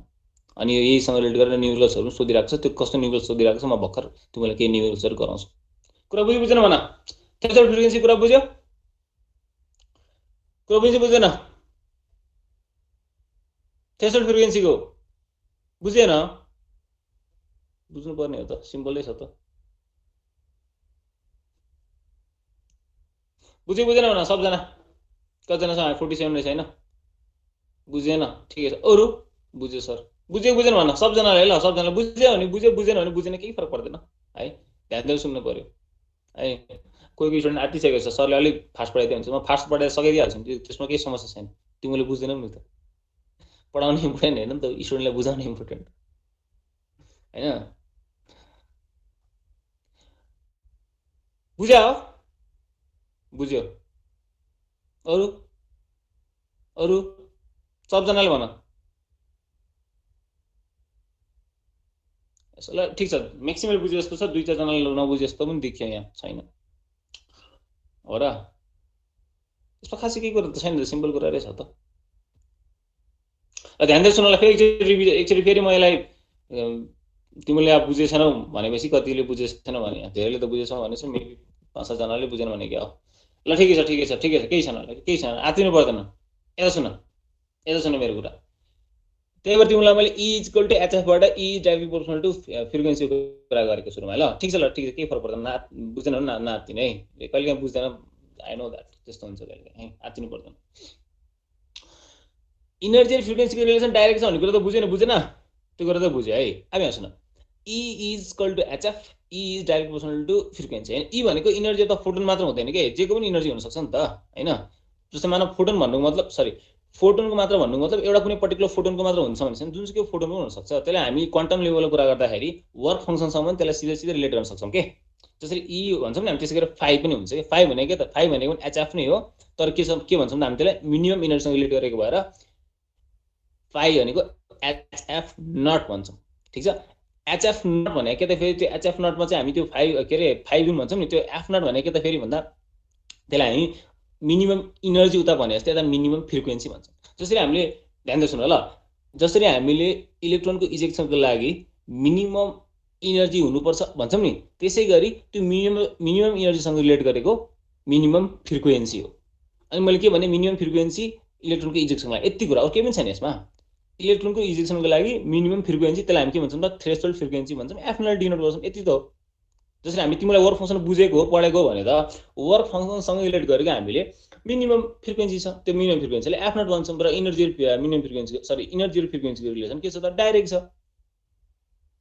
Speaker 1: अनि यहीसँग रिलेट गरेर न्युमेरिकल्सहरू सोधिरहेको छ। त्यो कस्तो न्युमेरिकल्स सोधिरहेको छ म भर्खर तिमीलाई केही न्युमेरिकल्सहरू गराउँछु। कुरा बुझेन भन थ्रेसोल्ड फ्रिक्वेन्सी कुरा बुझ्यो कुरा बुझेन थ्रेसोल्ड फ्रिक्वेन्सीको बुझेन बुझ्नुपर्ने हो त सिम्पलै छ त बुझेन भन सबजना कतिजना छ 47 नै छैन बुझेन ठिकै छ। अरू बुझ्यो सर बुझेन भन सबजनाले ल सबजनाले बुझ्यो भने बुझ्यो बुझेन भने बुझेन केही फरक पर्दैन है ध्यान दिएर सुन्नु पर्यो है। कोही स्टुडेन्ट आँटिसकेको छ सरले अलिक फास्ट पढाइदियो हुन्छ म फास्ट पढाएर सकाइदिइहाल्छु त्यसमा केही समस्या छैन। तिमीले बुझ्दैनौ नि त पढाउने इम्पोर्टेन्ट होइन नि त स्टुडेन्टलाई बुझाउने इम्पोर्टेन्ट होइन। बुझ्यो अरू सबजनाले भन ल ठिक छ म्याक्सिमल बुझे जस्तो छ 2-4 जनाले नबुझे जस्तो पनि देखियो यहाँ छैन हो र। यसमा खासै केही कुरा त छैन सिम्पल कुरा रहेछ त। ध्यान दिएर सुन्नलाई फेरि एकचोटि फेरि म यसलाई तिमीले अब बुझेछनौ भनेपछि कतिले बुझेछन भने धेरैले त बुझेछौ भनेछ मेबी 5-6 जनाले बुझेन भने क्या हो ल ठिकै छ केही छैन आत्तिनु पर्दैन। यता सुन मेरो कुरा त्यही भएर तिमीलाई मैले E इक्वल टु HFबाट E डाइरेक्टली प्रोपोर्सनल टु फ्रिक्वेन्सीको कुरा गरेको सुरुमा ल ठिक छ केही फरक पर्दैन बुझेन भने नआत्तिनु है कहिलेकाहीँ बुझ्दैन आई नो द्याट त्यस्तो हुन्छ कहिलेकाहीँ आत्तिनु पर्दैन। इनर्जी र फ्रिक्वेन्सीको रिलेसन डाइरेक्ट छ भन्ने कुरा त बुझेन त्यो कुरा त बुझ्यो है। अब यहाँ सुन, E is equal to HF, E is direct proportional to frequency हैन। E भनेको इनर्जी त फोटोन मात्र हुँदैन के, जेको पनि इनर्जी हुन सक्छ नि त हैन। जस्तै मानव फोटोन भन्नुको मतलब फोटोनको मात्र भन्नुको मतलब एउटा कुनै पर्टिकुलर फोटोनको मात्र हुन्छ भनेपछि जुनसुकै फोटोन पनि हुन सक्छ। त्यसलाई हामी क्वान्टम लेभलको कुरा गर्दाखेरि वर्क फंक्सनसँग त्यसलाई सिधै रिलेट गर्न सक्छौं के। जसरी E भन्छौं नि हामी, त्यसै गरेर फाइ पनि हुन्छ के। फाइ भनेको के त, फाइ भनेको पनि HF नै हो, तर के भन्छौं त हामी त्यसलाई मिनिमम इनर्जीसँग रिलेट गरेको भएर फाइ भनेको HF नट भन्छौं। ठीक छ, HF नट भनेको के त फेरि त्यो HF नटमा चाहिँ हामी त्यो 5 के रे 5 जुन भन्छौं नि, त्यो F नट भनेको के त फेरि भन्दा त्यसलाई हामी मिनिमम इनर्जी उता भने जस्तै यता मिनिमम फ्रिक्वेन्सी भन्छौं। जसरी हामीले ध्यान दिनु ल, जसरी हामीले इलेक्ट्रोनको इजेक्सनको लागि मिनिमम इनर्जी हुनुपर्छ भन्छौं नि, त्यसै गरी त्यो मिनिमम इनर्जीसँग रिलेट गरेको मिनिमम फ्रिक्वेन्सी हो। अनि मैले के भने, मिनिमम फ्रिक्वेन्सी इलेक्ट्रोनको इजेक्सनको लागि, यति कुरा, अरु केही पनि छैन यसमा। इलेक्ट्रोनको इजेक्सनको लागि मिनिमम फ्रिक्वेन्सी, त्यसलाई हामी के भन्छौं त, थ्रेशोल्ड फ्रिक्वेन्सी भन्छौं, F नल डिनोट गर्छौं, यति त हो। जसरी हामी तिमीलाई वर्क फंक्सन बुझेको हो, पढेको भने त वर्क फंक्सनसँग रिलेट गरेको हामीले मिनिमम फ्रिक्वेन्सी छ, त्यो मिनिमम फ्रिक्वेन्सीले F नट भन्छौं र इनर्जी मिनिमम फ्रिक्वेन्सी इनर्जी र फ्रिक्वेन्सीको रिलेसन के छ त, डाइरेक्ट छ।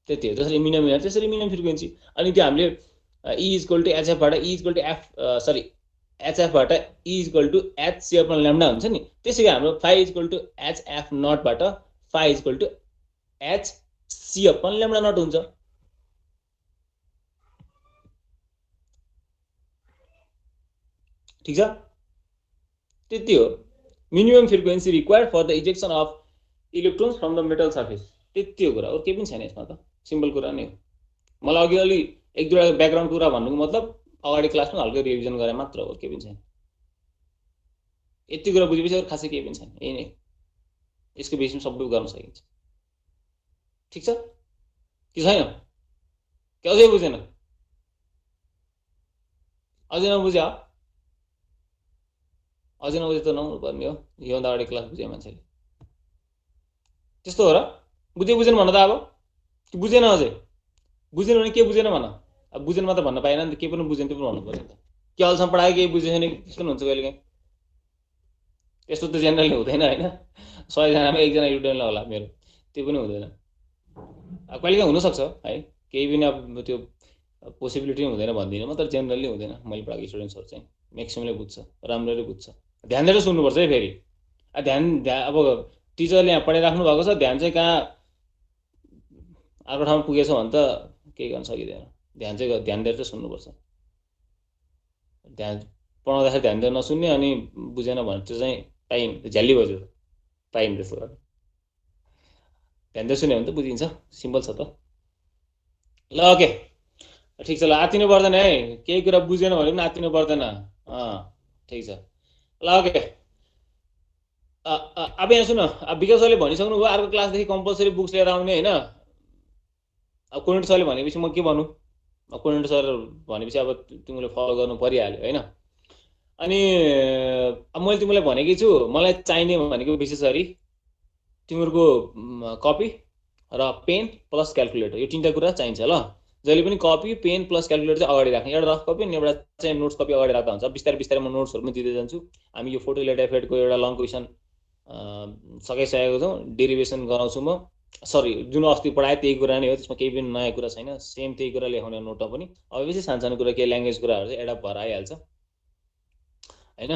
Speaker 1: त्यति हो। जसरी मिनिमम इनर्जी त्यसरी मिनिमम फ्रिक्वेन्सी। अनि त्यो हामीले E इक्वल टु HF बाट E इक्वल टु HF बाट E equal to HC upon lambda हुन्छ नि, त्यसैले हाम्रो phi equal to HF nought बाट phi equal to HC upon lambda nought हुन्छ। ठीक छ, त्यति हो। Minimum frequency required for the ejection of electrons from the metal surface, त्यति हो कुरा, अरु केही पनि छैन यसमा त, सिम्पल कुरा नै हो। मलाई अघि अलि एक दुईवटा ब्याकग्राउन्ड कुरा भन्नुको मतलब अगाडि क्लासमा हल्का रिभिजन गरे मात्र हो, केही पनि छैन। यति कुरा बुझेपछि अरु खासै केही पनि छैन, यही नै। यसको बेसिसमा सबै गर्न सकिन्छ। ठीक छ कि छैन? के अझै बुझेन? अझै नबुझ्या? अझै नबुझे त नहुनु पर्ने हो, योभन्दा अगाडि क्लास बुझे मान्छेले। त्यस्तो हो र? बुझेन भन त अब, कि बुझेन अझै? बुझेन भने के बुझेन भन। अब बुझेन मात्र भन्न पाएन नि त, के पनि बुझेन त्यो पनि भन्नु पर्यो नि त। के अहिलेसम्म पढायो केही बुझेन नि, त्यस्तो हुन्छ कहिलेकाहीँ। त्यस्तो त जेनरली हुँदैन हैन, 100 जनामा एकजना स्टुडेन्टलाई होला मेरो, त्यो पनि हुँदैन। अब कहिलेकाहीँ हुनसक्छ है, केही पनि अब त्यो पोसिबिलिटी हुँदैन भन्दिनँ म, तर जेनरली हुँदैन। मैले पढाएको स्टुडेन्ट्सहरू चाहिँ म्याक्सिममले बुझ्छ, राम्ररी बुझ्छ। ध्यान दिएर सुन्नुपर्छ है फेरि। अब टिचरले यहाँ पढाइराख्नु भएको छ, ध्यान चाहिँ कहाँ अर्को ठाउँमा पुगेछ भने त केही गर्न सकिँदैन। ध्यान दिएर चाहिँ सुन्नुपर्छ। पढाउँदाखेरि ध्यान दिएर नसुन्ने अनि बुझेन भने त्यो चाहिँ टाइम झ्याली भयो, त्यो टाइम त्यस्तो गर्नु। ध्यान दिएर सुन्यो भने त बुझिन्छ, सिम्पल छ त। ल ओके, ठिक छ। ल आत्तिनु पर्दैन है, केही कुरा बुझेन भने पनि आत्तिनु पर्दैन। ठिक छ। ल ओके, अब यहाँ सुन, अब विकास सरले भनिसक्नु भयो अर्को क्लासदेखि कम्पलसरी बुक्स लिएर आउने हैन। अब कोर्डिनेटर सरले भनेपछि म के भन्नु, कोर्डिनेटर सर भनेपछि अब तिमीले फलो गर्नु परिहाल्यो हैन। अनि अब मैले तिमीलाई भनेकै छु, मलाई चाहिने भनेको विशेष गरी तिमीहरूको कपी र पेन प्लस क्याल्कुलेटर, यो तीनटा कुरा चाहिन्छ। ल जहिले पनि कपी पेन प्लस क्याल्कुलेटर चाहिँ अगाडि राख्ने, एउटा रफ कपी अनि एउटा चाहिँ नोट्स कपी अगाडि राख्दा हुन्छ। बिस्तारै बिस्तारै म नोट्सहरू पनि दिँदै जान्छु। हामी यो फोटो इलेक्ट्रिक इफेक्टको एउटा लङ क्वेसन सकाइसकेको छौँ, डेरिभेसन गराउँछु म। सरी, जुन अस्ति पढाएँ त्यही कुरा नै हो, त्यसमा केही पनि नयाँ कुरा छैन, सेम त्यही कुरा लेखाउने नोटमा पनि। अब बेसी सानो कुरा केही ल्याङ्ग्वेज कुराहरू चाहिँ एडप भएर आइहाल्छ हैन,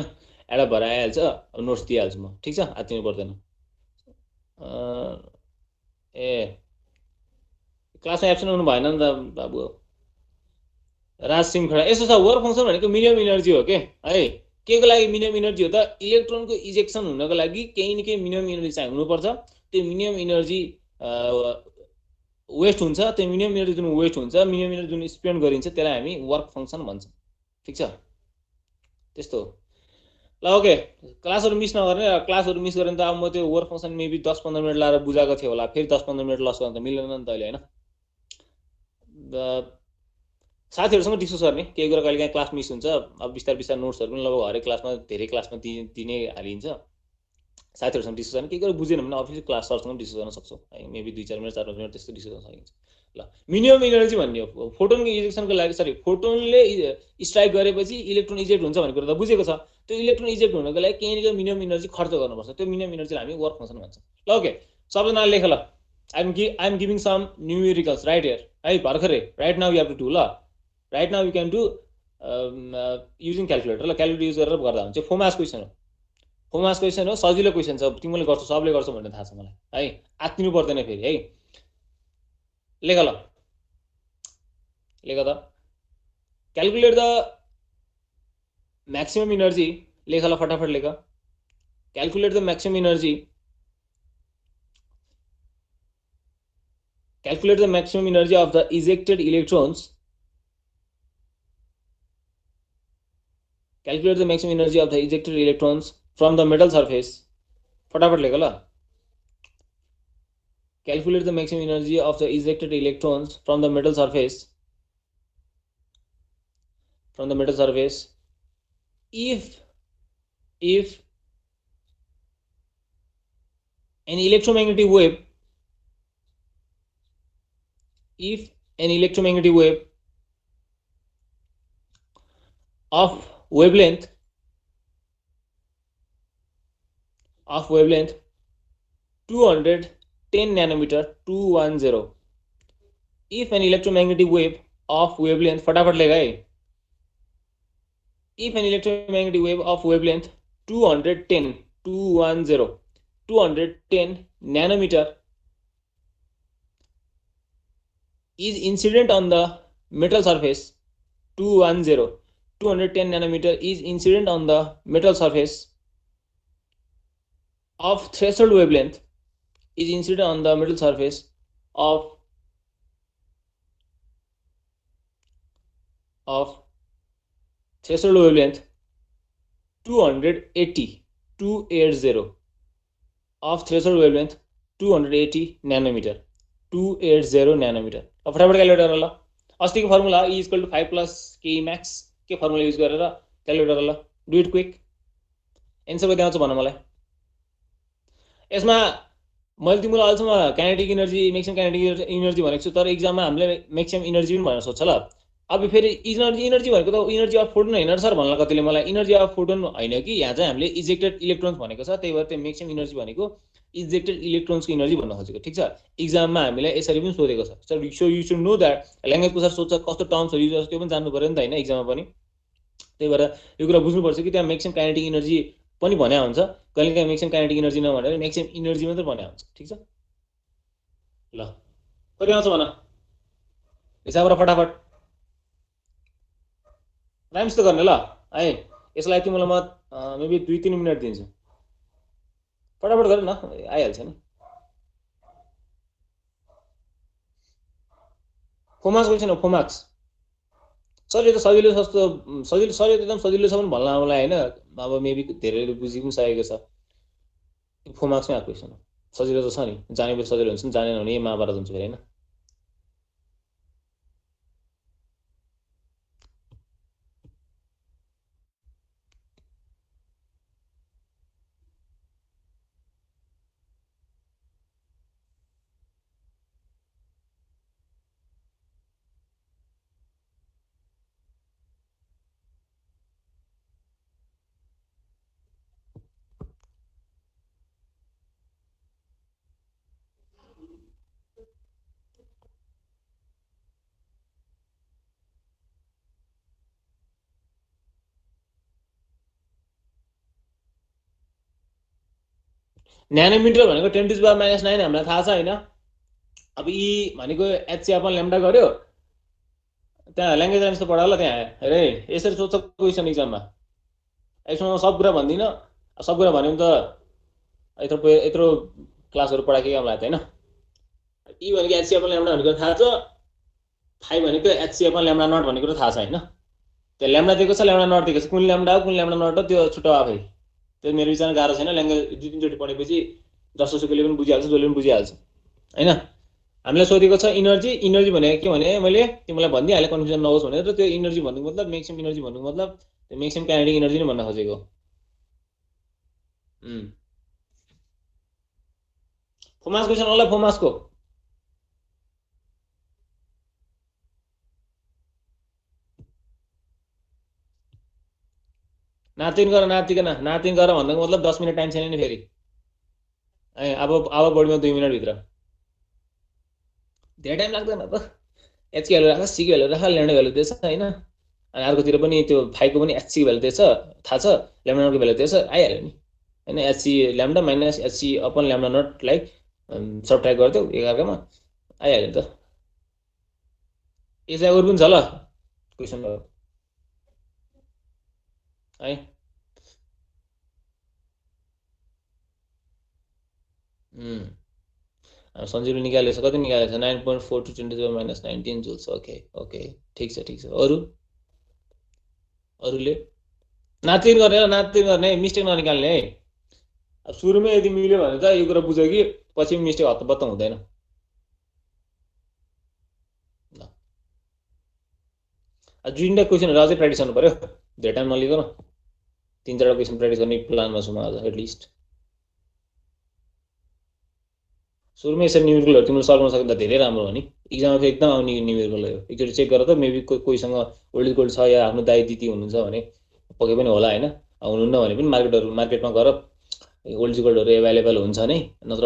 Speaker 1: एडप भएर आइहाल्छ। अब नोट्स दिइहाल्छु म, ठिक छ, आत्तिनु पर्दैन। क्लासमा एब्सेन्ट हुनु भएन नि त बाबु। राज सिंह खडा, यसो छ, वर्क फंक्सन भनेको मिनिमम इनर्जी हो के है। के को लागि मिनिमम इनर्जी हो त, इलेक्ट्रोनको इजेक्सन हुनको लागि केही न केही मिनिमम इनर्जी चाहिँ हुनुपर्छ। त्यो मिनिमम इनर्जी वेस्ट हुन्छ, त्यो मिनिमम इनर्जी जुन वेस्ट हुन्छ, मिनिमम इनर्जी जुन स्पेन्ड गरिन्छ त्यसलाई हामी वर्क फंक्सन भन्छौँ। ठिक छ, त्यस्तो हो। ल ओके, क्लासहरू मिस नगर्ने। क्लासहरू मिस गरेन त अब म त्यो वर्क फंक्सन मेबी 10-15 मिनट लाएर बुझाएको थियो होला, फेरि 10-15 मिनट लस गर्न त मिल्दैन नि त अहिले हैन। साथीहरूसँग डिस्कस गर्ने, केही कुरा कहिले काहीँ क्लास मिस हुन्छ। अब बिस्तारै बिस्तारै नोट्सहरू पनि लगभग हरेक क्लासमा धेरै क्लासमा दिने हालिन्छ। साथीहरूसँग डिस्कस गर्ने, केही कुरा बुझेन भने अफिसियल क्लास सरसँग डिस्कस गर्न सक्छौँ है, मेबी 2-4 मिनट 4-5 मिनट त्यस्तो डिस्कस गर्न सकिन्छ। ल मिनिमम इनर्जी भन्ने हो फोटोनको इजेक्सनको लागि। सरी, फोटोनले स्ट्राइक गरेपछि इलेक्ट्रोन इजेक्ट हुन्छ भन्ने कुरा त बुझेको छ। त्यो इलेक्ट्रोन इजेक्ट हुनको लागि केही न केही मिनिमम इनर्जी खर्च गर्नुपर्छ, त्यो मिनिमम इनर्जीलाई हामी वर्क फङ्सन भन्छौँ। ल ओके, सबैजनाले लेख ल, I'm giving some numericals right here है भर्खरै right now you have to do. ल right now you can do using calculator. ल क्यालकुलेटर युज गरेर गर्दा हुन्छ। फोमास क्वेसन हो, फोमास क्वेसन हो, सजिलो क्वेसन छ, तिमीले गर्छौ सबले गर्छौ भन्ने थाहा छ मलाई है, आत्तिनु पर्दैन फेरि है। लेख ल, लेख त, क्यालकुलेट द मैक्सिमम एनर्जी। लेख ल फटाफट लेख, calculate the maximum energy, calculate the maximum energy of the ejected electrons, calculate the maximum energy of the ejected electrons from the metal surface। फटाफट लेख ल, calculate the maximum energy of the ejected electrons from the metal surface, from the metal surface if an electromagnetic wave, if an electromagnetic wave of wavelength 210 nanometer 210, if an electromagnetic wave of wavelength, फटाफट लेगा है, if an electromagnetic wave of wavelength 210 nanometer is incident on the metal surface, 210 nanometer is incident on the metal surface of threshold wavelength, is incident on the metal surface of threshold wavelength 280 of threshold wavelength 280 nanometer 280 nanometer। अब फटाफट calculate गर ल, अस्तिको formula E equal to 5 plus के max के formula use गरेर calculate गर ल, डु इट क्विक। एन्सर कति आउँछ भन मलाई। यसमा मैले तिमीलाई अहिलेसम्म kinetic energy maximum kinetic energy भनेको छु, तर एक्जाममा हामीले म्याक्सिमम इनर्जी पनि भनेर सोध्छ। ल अब फेरि इनर्जी भनेको त इनर्जी अफ फोटोन होइन सर भन्ला कतिले मलाई, इनर्जी अफ फोटोन होइन कि, यहाँ चाहिँ हामीले इजेक्टेड इलेक्ट्रोन्स भनेको छ, त्यही भएर त्यो म्याक्सिमम इनर्जी भनेको इजेक्टेड इलेक्ट्रोन्सको इनर्जी भन्न खोजेको। ठिक छ, एक्जाममा हामीलाई यसरी पनि सोधेको छ sir, so you should know that, ल्याङ्ग्वेजको सर सोध्छ कस्तो टर्म्सहरू युज गर्छ त्यो पनि जान्नु पऱ्यो नि त होइन एक्जाममा पनि। त्यही भएर यो कुरा बुझ्नुपर्छ कि त्यहाँ म्याक्सिमम काइनेटिक इनर्जी पनि भन्या हुन्छ, कहिलेकाहीँ म्याक्सिमम काइनेटिक इनर्जी नभनेर म्याक्सिमम इनर्जी मात्रै भन्या हुन्छ। ठिक छ, ल कति आउँछ भन, हिसाब र फटाफट राइम्स त गर्ने ल है। यसलाई तिमीलाई म मेबी 2-3 मिनट दिन्छु, फटाफट गर न, आइहाल्छ नि। फोमाक्स क्वेसन हो, फोमाक्स। सर यो त सजिलो सस्तो सजिलो, सर यो त एकदम सजिलो छ पनि भन्ला मलाई होइन, अब मेबी धेरैले बुझि पनि सकेको छ। फोमाक्समै आएको क्वेसन हो, सजिलो त छ नि, जानेपछि सजिलो हुन्छ नि, जानेन भने महाभारत हुन्छ फेरि होइन। न्यानोमिटर भनेको 10⁻⁻⁹ हामीलाई थाहा छ होइन। अब यी भनेको HCF1 ल्याम्डा गर्यो, त्यहाँ ल्याङ्ग्वेज राइम्स त पढा ल त्यहाँ हेरे, यसरी सोध्छ क्वेसन एक्जाममा। एकछिनमा सब कुरा भन्दिनँ, सब कुरा भन्यो भने त यत्रो क्लासहरू पढाएको काम लाग्यो होइन। ई भनेको HCF1 ल्याम्डा भनेको थाहा छ, 5 भनेको HCF1 ल्याम्डा नट भनेको थाहा छ होइन। त्यो ल्याम्डा दिएको छ, ल्याम्डा नट दिएको छ, कुन ल्याम्डा हो कुन ल्याम्डा नट हो त्यो छुट्टो आफै, त्यो मेरो विचारमा गाह्रो छैन। ल्याङ्ग्वेज 2-3 चोटि पढेपछि जसोसुकैले पनि बुझिहाल्छ, जसले पनि बुझिहाल्छ होइन। हामीलाई सोधेको छ इनर्जी, इनर्जी भनेको के भने मैले तिमीलाई भनिदिइहालेँ कन्फ्युजन नहोस् भनेर, त्यो इनर्जी भन्नुको मतलब म्याक्सिमम इनर्जी भन्नुको मतलब त्यो म्याक्सिमम काइनेटिक इनर्जी नै भन्न खोजेको। फोमास क्वेसन होला, फोमासको नातिन गर भन्नुको मतलब 10 मिनट टाइम छैन नि फेरि अब बढीमा 2 मिनट भित्र धेरै टाइम लाग्दैन त एचकी भ्यालु राख सीकी भ्यालु राख ल्याम्डा भ्यालु दिएछ हैन अनि अर्कोतिर पनि त्यो फाइको पनि एचसी भ्यालु दिएछ थाहा छ ल्याम्डा नटको भ्यालु दिएछ आइहाल्यो नि हैन HC lambda minus HC upon lambda नटलाई सबट्र्याक्ट गर्दियौ एकार्कामा आइहाल्यो नि त यसै अरु पनि छ ल क्वेशन है सञ्जीवले निकालेछ कति निकालेछ 9.4 to 10 to the minus 19 Joule's okay okay ठीक छ अरूले नातिन गर्ने मिस्टेक ननिकाल्ने है अब सुरुमै यदि मिल्यो भने त यो कुरा बुझ कि पछि मिस्टेक हत्तपत्त हुँदैन जुनटा क्वेसनहरु अझै प्र्याक्टिस गर्नु पर्यो धेरै टाइम नलिकन 3-4 क्वेसन प्र्याक्टिस गर्ने प्लानमा छु म आज एटलिस्ट सुरुमै यसरी न्युमेरिकलहरु तिमीले सल्भ गर्न सक्दा धेरै राम्रो हो नि एक्जाममा फेरि एकदम आउने न्युमेरिकल हो एकचोटि चेक गर त मेबी कोहीसँग ओल्ड इक्वल छ या आफ्नो दाइ दिदी हुनुहुन्छ भने पक्कै पनि होला हैन हुनुहुन्न भने पनि मार्केटमा गएर ओल्ड इक्वलहरु अवेलेबल हुन्छ नै नत्र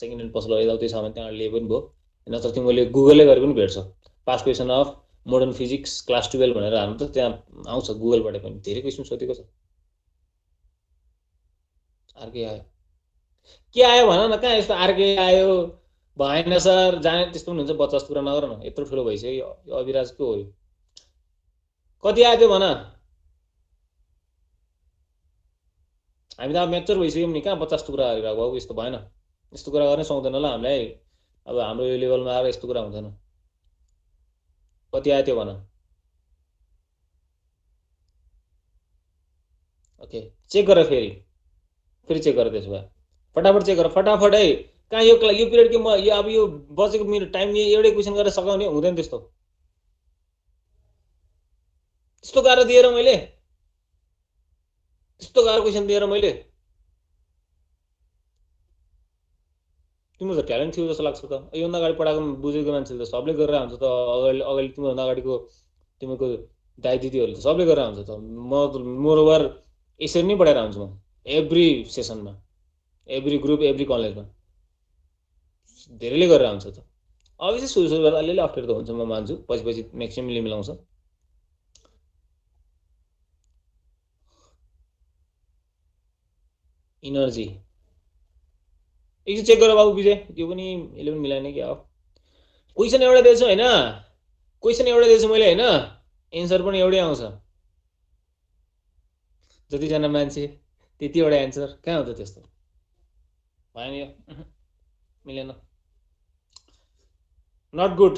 Speaker 1: सेकेन्ड ह्यान्ड पसलहरु यताउति छ भने त्यहाँ लिए पनि भयो नत्र तिमीले गुगलले गरे पनि भेट्छौ past question of modern physics class 12 भनेर हाल्नु त त्यहाँ आउँछ गुगलबाट पनि धेरै क्वेसन सोधेको छ आर्के आयो के आयो भन न कहाँ यस्तो आर्के आयो भएन सर जाने त्यस्तो पनि हुन्छ बच्चा जस्तो कुरा नगर न यत्रो ठुलो भइसक्यो यो अविराज को हो कति आयो त्यो भन हामी त अब मेच्योर भइसक्यौँ नि कहाँ 50 कुरा गरिरहेको अब यस्तो भएन यस्तो कुरा गर्ने सक्दैन ल हामीलाई अब हाम्रो यो लेभलमा आएर यस्तो कुरा हुँदैन कति आयो त्यो भन ओके चेक गर फेरि चेक गर त्यसो भए फटाफट चेक गर फटाफट है कहाँ यो पिरियड के म यो अब यो बचेको मेरो टाइम एउटै क्वेसन गरेर सकाउने हुँदैन त्यस्तो गाह्रो दिएर मैले त्यस्तो गाह्रो क्वेसन दिएर मैले तिम्रो त ट्यालेन्ट थियो जस्तो लाग्छ त योभन्दा अगाडि पढाएको बुझेको मान्छेले त सबले गरेर हुन्छ त अगाडि तिमीभन्दा अगाडिको तिमीको दाइ दिदीहरूले त सबले गरेर हुन्छ त मोरोभर यसरी नै पढाएर हुन्छ म एभ्री सेसनमा एभ्री ग्रुप एभ्री कलेजमा धेरैले गरेर हुन्छ त अभियसली सुरु गर्दा अलिअलि अप्ठ्यारो त हुन्छ म मान्छु पछि म्याक्सिममले मिलाउँछ इनर्जी एकछिन चेक गर बाबु विजय त्यो पनि 11 मिलाएन क्या हो क्वेसन एउटा दिएछु हैन मैले हैन एन्सर पनि एउटै आउँछ जति जना मान्छे त्यति एउटा एन्सर कहाँ हुन्छ त्यस्तो भएन यो मिलेन नट गुड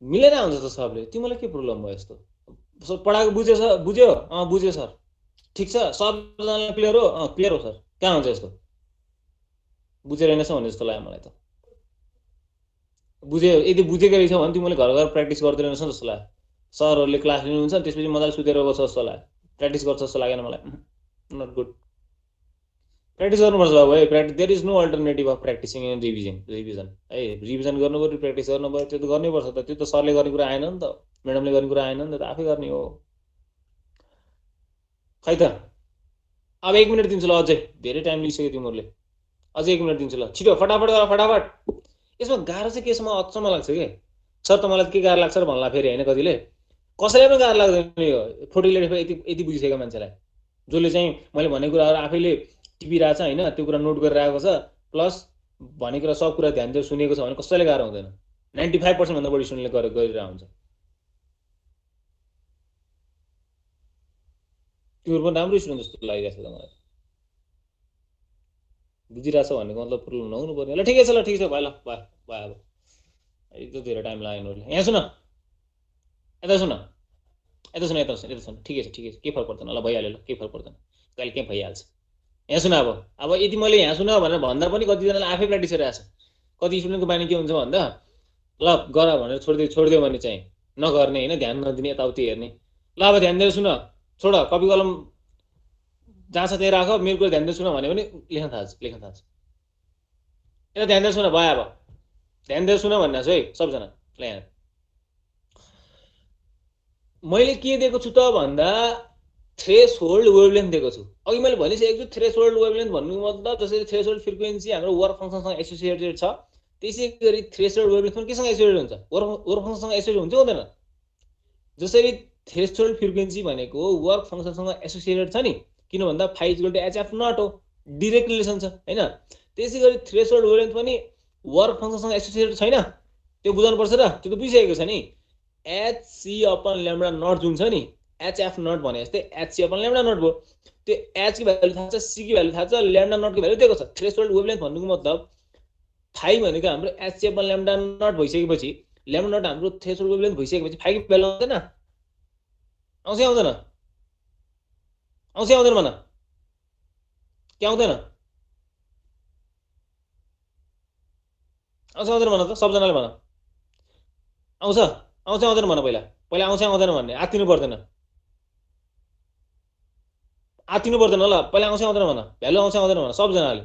Speaker 1: मिलेन हुन्छ त सबले तिमीलाई के प्रब्लम भयो यस्तो पढाएको बुझ्यो बुझ्यो सर ठीक छ सबजनालाई क्लियर हो सर कहाँ हुन्छ यस्तो बुझेर रहेनछ भन्ने जस्तो लाग्यो मलाई त यदि बुझेको रहेछ भने तिमीले घर प्र्याक्टिस गर्दै रहेनछ जस्तो लाग्यो सरहरूले क्लास लिनुहुन्छ त्यसपछि मजाले सुतेर बस्छ जस्तो लाग्यो प्र्याक्टिस गर्छ जस्तो लागेन मलाई नट गुड प्र्याक्टिस गर्नुपर्छ बाबु है there is no alternative of practicing and revision है रिभिजन गर्नु पर्यो प्र्याक्टिस गर्नु पर्यो त्यो त गर्नैपर्छ त त्यो त सरले गर्ने कुरा आएन नि त म्याडमले गर्ने कुरा आएन नि त आफै गर्ने हो खै त अब 1 मिनट दिन्छु ल अझै धेरै टाइम लिइसक्यो तिमीहरूले अझै 1 मिनट दिन्छु ल छिटो फटाफट गर फटाफट यसमा गाह्रो चाहिँ केसमा अचम्म लाग्छ के सर त मलाई के गाह्रो लाग्छ र भन्ला फेरि हैन कतिले कसैलाई पनि गाह्रो लाग्दैन यो फोटोले यति बुझिसकेको मान्छेलाई जसले चाहिँ मैले भनेको कुराहरू आफैले टिपिरहेछ हैन त्यो कुरा नोट गरिरहेको छ प्लस भनेको कुरा सब कुरा ध्यान दिएर सुनेको छ भने कसैले गाह्रो हुँदैन 95% भन्दा बढी सुन्ने गरिरहेको हुन्छ त्यो पनि राम्रो स्टुडेन्ट जस्तो लागिरहेको छ मलाई बुझिरहेछ भनेको मतलब प्रब्लम नहुनु पर्ने ल ठिकै छ भयो अब एकदम धेरै टाइम लाग्यो उनीहरूले यहाँ सुन यता सुन ठिकै छ के फरक पर्दैन ल भइहाल्यो ल के फरक पर्दैन कहिले के भइहाल्छ यहाँ सुन अब यदि मैले यहाँ सुन भनेर भन्दा पनि कतिजनाले आफै प्र्याक्टिस गरिरहेछ कति स्टुडेन्टको बानी के हुन्छ भन्दा ल गर भनेर छोडिदियो भने चाहिँ नगर्ने हैन ध्यान नदिने यताउति हेर्ने ल अब ध्यान दिएर सुन छोड कपी कलम जहाँ छ त्यही राख मेरो कुरा ध्यान दिएर सुन भने पनि लेख्न थाल्छ यता ध्यान दिएर सुन भयो अब ध्यान दिएर सुन भन्नुहोस् है सबजना ल यहाँ मैले के दिएको छु त भन्दा थ्रेसहोल्ड वेभलेन्थ दिएको छु। अघि मैले भनिसकेको छु थ्रेसहोल्ड वेभलेन्थ भन्नुको मतलब जसरी थ्रेसहोल्ड फ्रिक्वेन्सी हाम्रो वर्क फङ्सनसँग एसोसिएटेड छ त्यसै गरी थ्रेसहोल्ड वेभलेन्थ पनि केसँग एसोसिएटेड हुन्छ? वर्क फङ्सनसँग एसोसिएटेड हुन्छ हुँदैन? जसरी थ्रेसहोल्ड फ्रिक्वेन्सी भनेको वर्क फङ्सनसँग एसोसिएटेड छ नि, किन भन्दा फाइ इक्वल टु एचएफ नट हो, डिरेक्ट रिलेसन छ हैन। त्यसै गरी थ्रेसहोल्ड वेभलेन्थ पनि वर्क फङ्सनसँग एसोसिएटेड छैन, त्यो बुझाउनुपर्छ र, त्यो त बुझिसकेको छ नि। एचसी अपन ल्याम्डा नट जुन छ नि, एचएफ नट भने जस्तै एचसी अपन ल्याम्डा नट भयो। त्यो एच की भ्यालु थाहा छ, सी की भ्यालु थाहा छ, ल्याम्डा नट की भ्यालु दिएको छ। थ्रेसहोल्ड वेभलेन्थ भन्नुको मतलब फाइ भनेको हाम्रो एचसी अपन ल्याम्डा नट भइसकेपछि, ल्याम्डा नट हाम्रो थ्रेसहोल्ड वेभलेन्थ भइसकेपछि फाइ की भ्यालु आउँदैन? आउँछ आउँदैन? आउँछ आउँदैन भन, के आउँदैन? आउँछ आउँदैन भन त, सबजनाले भन। आउँछ आउँछ आउँदैन भन, पहिला पहिला आउँछ आउँदैन भन्ने आत्तिनु पर्दैन, आत्तिनु पर्दैन ल, पहिला आउँछ आउँदैन भन, भ्यालु आउँछ आउँदैन भन सबजनाले।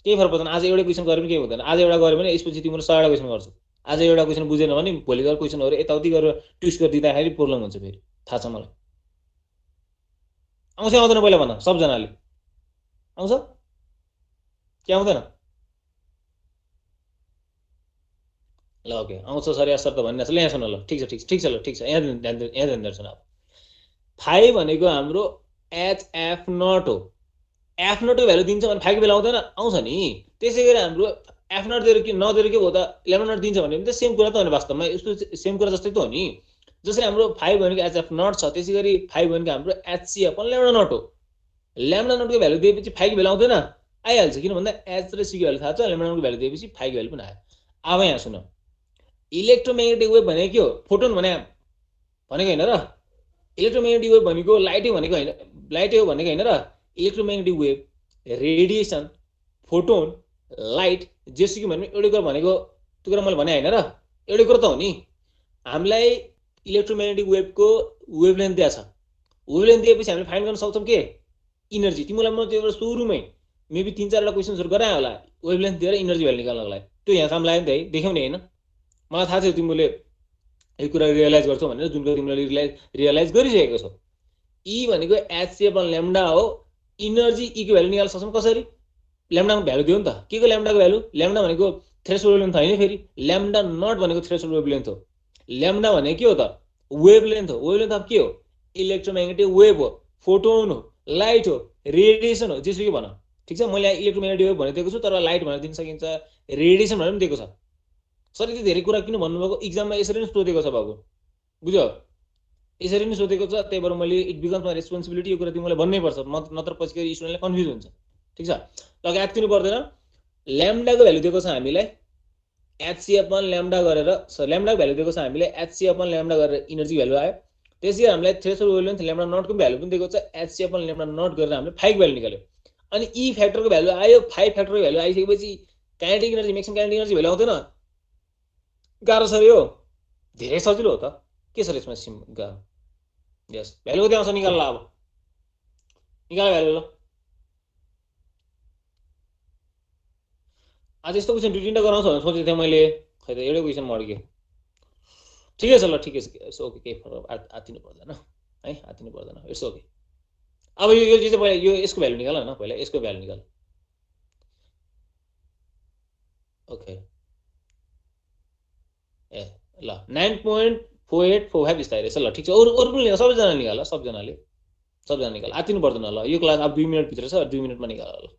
Speaker 1: केही फरक पर्दैन, आज एउटै क्वेसन गरे पनि केही हुँदैन। आज एउटा गऱ्यो भने यसपछि तिमीले 100 वटा क्वेसन गर्छु। आज एउटा क्वेसन बुझेन भने भोलि गएर क्वेसनहरू यताउति गरेर ट्विस्ट गरिदिँदाखेरि प्रब्लम हुन्छ फेरि, थाहा छ मलाई। आउँछ आउँदैन पहिला भन सबजनाले, आउँछ के आउँदैन? ल ओके, आउँछ सर सर त भन्ने छ ल, यहाँ सुन ल, ठिक छ ठिक छ ठिक छ ल, ठिक छ, यहाँ ध्यान दिनु अब। फाइ भनेको हाम्रो एचएफ नट हो, एफ नटको भ्यालु दिन्छ भने फाइको बेला आउँदैन? आउँछ नि। त्यसै गरी हाम्रो एफ नट दिएर के नदिएर के हो त, ल्याम्डा नट दिन्छ भने त सेम कुरा त हो नि, वास्तवमा यस्तो सेम कुरा जस्तै त हो नि। जसरी हाम्रो फाइ भनेको एचएफ नट छ, त्यसै गरी फाइ भनेको हाम्रो एचसी अपन ल्याम्डा नट हो। ल्याम्डा नटको भ्यालु दिएपछि फाइको भ्यालु आउँदैन? आइहाल्छ, किन भन्दा एच र सी को भ्यालु थाहा छ, ल्याम्डा नटको भ्यालु दिएपछि फाइको भ्यालु पनि आयो। अब यहाँ सुन, इलेक्ट्रोम्याग्नेटिक वेभ भनेको के हो? फोटोन भनेको होइन र, इलेक्ट्रोम्याग्नेटिक वेभ भनेको लाइटै भनेको होइन, लाइटै हो भनेको होइन र। Electromagnetic wave, radiation, photon, light जेसुकै भने एउटै कुरा भनेको, त्यो कुरा मैले भने होइन र, एउटै कुरा त हो नि। हामीलाई इलेक्ट्रोम्याग्नेटिक वेभको वेभलेन्थ दिएको छ, वेभलेन्थ दिएपछि हामीले फाइन्ड गर्न सक्छौँ के? इनर्जी। तिमीलाई म त्यो सुरुमै मेबी 3-4 वटा क्वेसन्सहरू गराएँ होला वेभलेन्थ दिएर इनर्जी भ्यालु निकाल्नको लागि, त्यो यहाँ काम लाग्यो नि त है, देख्यौ नि होइन? मलाई थाहा थियो तिमीले यो कुरा रियलाइज गर्छौ भनेर, जुन कुरा तिमीले रियलाइज गरिसकेको छौ। ई भनेको एचसी अपन ल्याम्डा हो, इनर्जी ई को भ्यालु निकाल्न सक्छौँ कसरी? ल्याम्डाको भ्यालु दियो नि त, के को ल्याम्डाको भ्यालु? ल्याम्डा भनेको थ्रेसहोल्ड वेभलेन्थ होइन, फेरि ल्याम्डा नट भनेको थ्रेसहोल्ड वेभलेन्थ हो। ल्याम्डा भनेको के हो त? वेभलेन्थ हो। वेभलेन्थ अब के हो? इलेक्ट्रोम्याग्नेटिक वेभ हो, फोटोन हो, लाइट हो, रेडिएसन हो, जेसुकै भन, ठिक छ। मैले इलेक्ट्रोम्याग्नेटिक वेभ भनेर दिएको छु, तर लाइट भनेर दिन सकिन्छ, रेडिएसन भनेर पनि दिएको छ। सर यति धेरै कुरा किन भन्नुभएको? इक्जाममा यसरी नै सोधेको छ बाबु, बुझ्यो? यसरी नै सोधेको छ, त्यही भएर मैले इट बिकम्स माई रेस्पोन्सिबिलिटी, यो कुरा तिमीलाई भन्नै पर्छ, नत्र पछि गएर स्टुडेन्टले कन्फ्युज हुन्छ, ठिक छ। ल याद पर्दैन, ल्याम्डाको भ्यालु दिएको छ हामीलाई एचसी अपन ल्याम्डा गरेर, ल्याम्डाको भ्यालु दिएको छ हामीलाई एचसी अपन ल्याम्डा गरेर इनर्जी भ्यालु आयो। त्यसै हामीलाई थ्रेसहोल्ड वेभलेन्थ ल्याम्डा नटको भ्यालु पनि दिएको छ, एचसी अपन ल्याम्डा नट गरेर हामीले फाइको भ्यालु निकाल्यो। अनि ई फ्याक्टरको भ्यालु आयो, फाइ फ्याक्टरको भ्यालु आइसकेपछि kinetic energy, maximum kinetic energy value आउँदैन? गाह्रो छ यो, धेरै सजिलो हो त के छ यसमा? गाह्रो। यस, भ्यालु कति आउँछ निकाल ल, अब निकाल भ्यालु ल। आज यस्तो क्वेसन 2-3टा गराउँछ भनेर सोचेको थिएँ मैले, खै त एउटै क्वेसन मड्क्यो। ठिकै छ ल, ठिकै छ, इट्स ओके, केही फरक आत्तिनु पर्दैन है, आत्तिनु पर्दैन, इट्स ओके। अब यो चाहिँ पहिला यो यसको भ्यालु निकाल होइन, पहिला यसको भ्यालु निकाल। ओके, ए ल 9.4845 बिस्तारै रहेछ ल, ठिक छ। अरू पनि सबैजना निकाल, सबजना निकाल, आत्तिनु पर्दैन ल। यो क्लास अब 2 मिनटभित्र छ, 2 मिनटमा निकाल ल।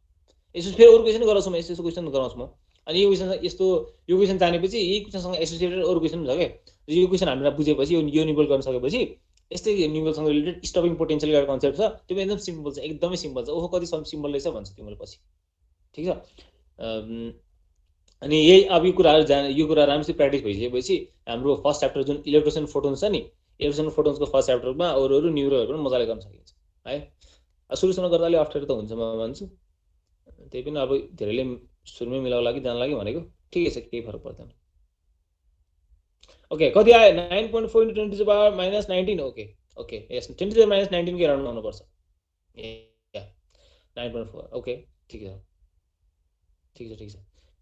Speaker 1: यसो फेरि अरू क्वेसन गराउँछु म, यस्तो क्वेसन गराउँछु म। अनि यो क्वेसन यस्तो, यो क्वेसन जानेपछि यही क्वेसनसँग एसोसिएटेड अरू क्वेसन पनि छ क्या। यो क्वेसन हामीले बुझेपछि, यो निबल गर्न सकेपछि यस्तै निबलसँग रिलेटेड स्टपिङ पोटेन्सियल एउटा कन्सेप्ट छ, त्यो एकदम सिम्पल छ, एकदमै सिम्पल छ। ओहो कति सिम्पल रहेछ भन्छ तिमीले पछि, ठिक छ। अनि यही अब यो कुरा राम्ररी प्र्याक्टिस भइसकेपछि हाम्रो फर्स्ट च्याप्टर जुन इलेक्ट्रोन फोटोन्स छ नि, इलेक्ट्रोन फोटोन्सको फर्स्ट च्याप्टरमा अरू न्युरोहरू पनि मजाले गर्न सकिन्छ है। सुरुसम्म गर्दा अलिक अप्ठ्यारो त हुन्छ म भन्छु, त्यही पनि अब धेरैले सुरुमै मिलाउनु लागि जान लागि भनेको, ठिकै छ, केही फरक पर्दैन। ओके, कति आयो? 9.4 × 10⁻⁻19। ओके ओके, यस 10⁻⁻19 को राउन्ड आउनुपर्छ। ए 9.4, ओके, ठिक छ ठिक छ ठिक छ।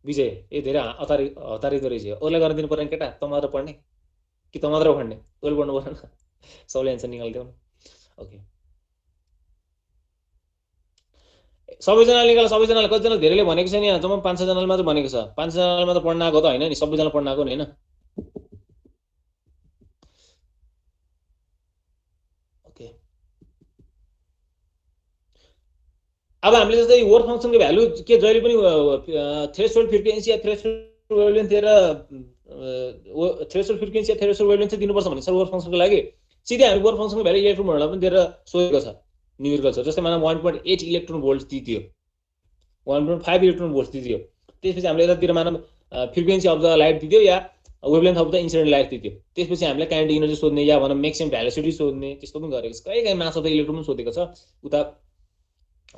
Speaker 1: विजय ए धेरै हतारिँदो रहेछ, अरूलाई गर्न दिनु पर्ने केटा, त मात्र पढ्ने कि त मात्र पढ्ने? अरूले पढ्नु पर्दैन? सबले एन्सर निकालिदेऊ न ओके सबैजनाले निकाल सबैजनाले कतिजना धेरैले भनेको छैन यहाँ जम्मा 5-6 जनाले मात्र भनेको छ 5 जनाले मात्र पढ्न आएको त हैन नि सबैजना पढ्न आएको नि हैन ओके अब हामीले जस्तै वर्क फंक्सनको भ्यालु के जहिले पनि थ्रेशोल्ड फ्रिक्वेन्सी या थ्रेशोल्ड वेभलेन्थ र थ्रेशोल्ड फ्रिक्वेन्सी या थ्रेशोल्ड वेभलेन्थ दिनुपर्छ भन्ने छ वर्क फंक्सनको लागि सिधै हामी वर्क फंक्सनको भ्यालु इलेक्ट्रोन भोल्टलाई पनि दिएर सोधेको छ न्यूमेरिकल छ जस्तै मानव 1.8 इलेक्ट्रोन भोल्ट दिदियो 1.5 इलेक्ट्रोन भोल्ट दिदियो त्यसपछि हामीले यतातिर मानव फ्रिक्वेन्सी अफ द लाइट दिदियो या wavelength of the incident light दिदियो त्यसपछि हामीले काइनेटिक एनर्जी सोध्ने या भनौं म्याक्सिमम भेलोसिटी सोध्ने त्यस्तो पनि गरेको छ कहीँ मास अफ द इलेक्ट्रोन पनि सोधेको छ उता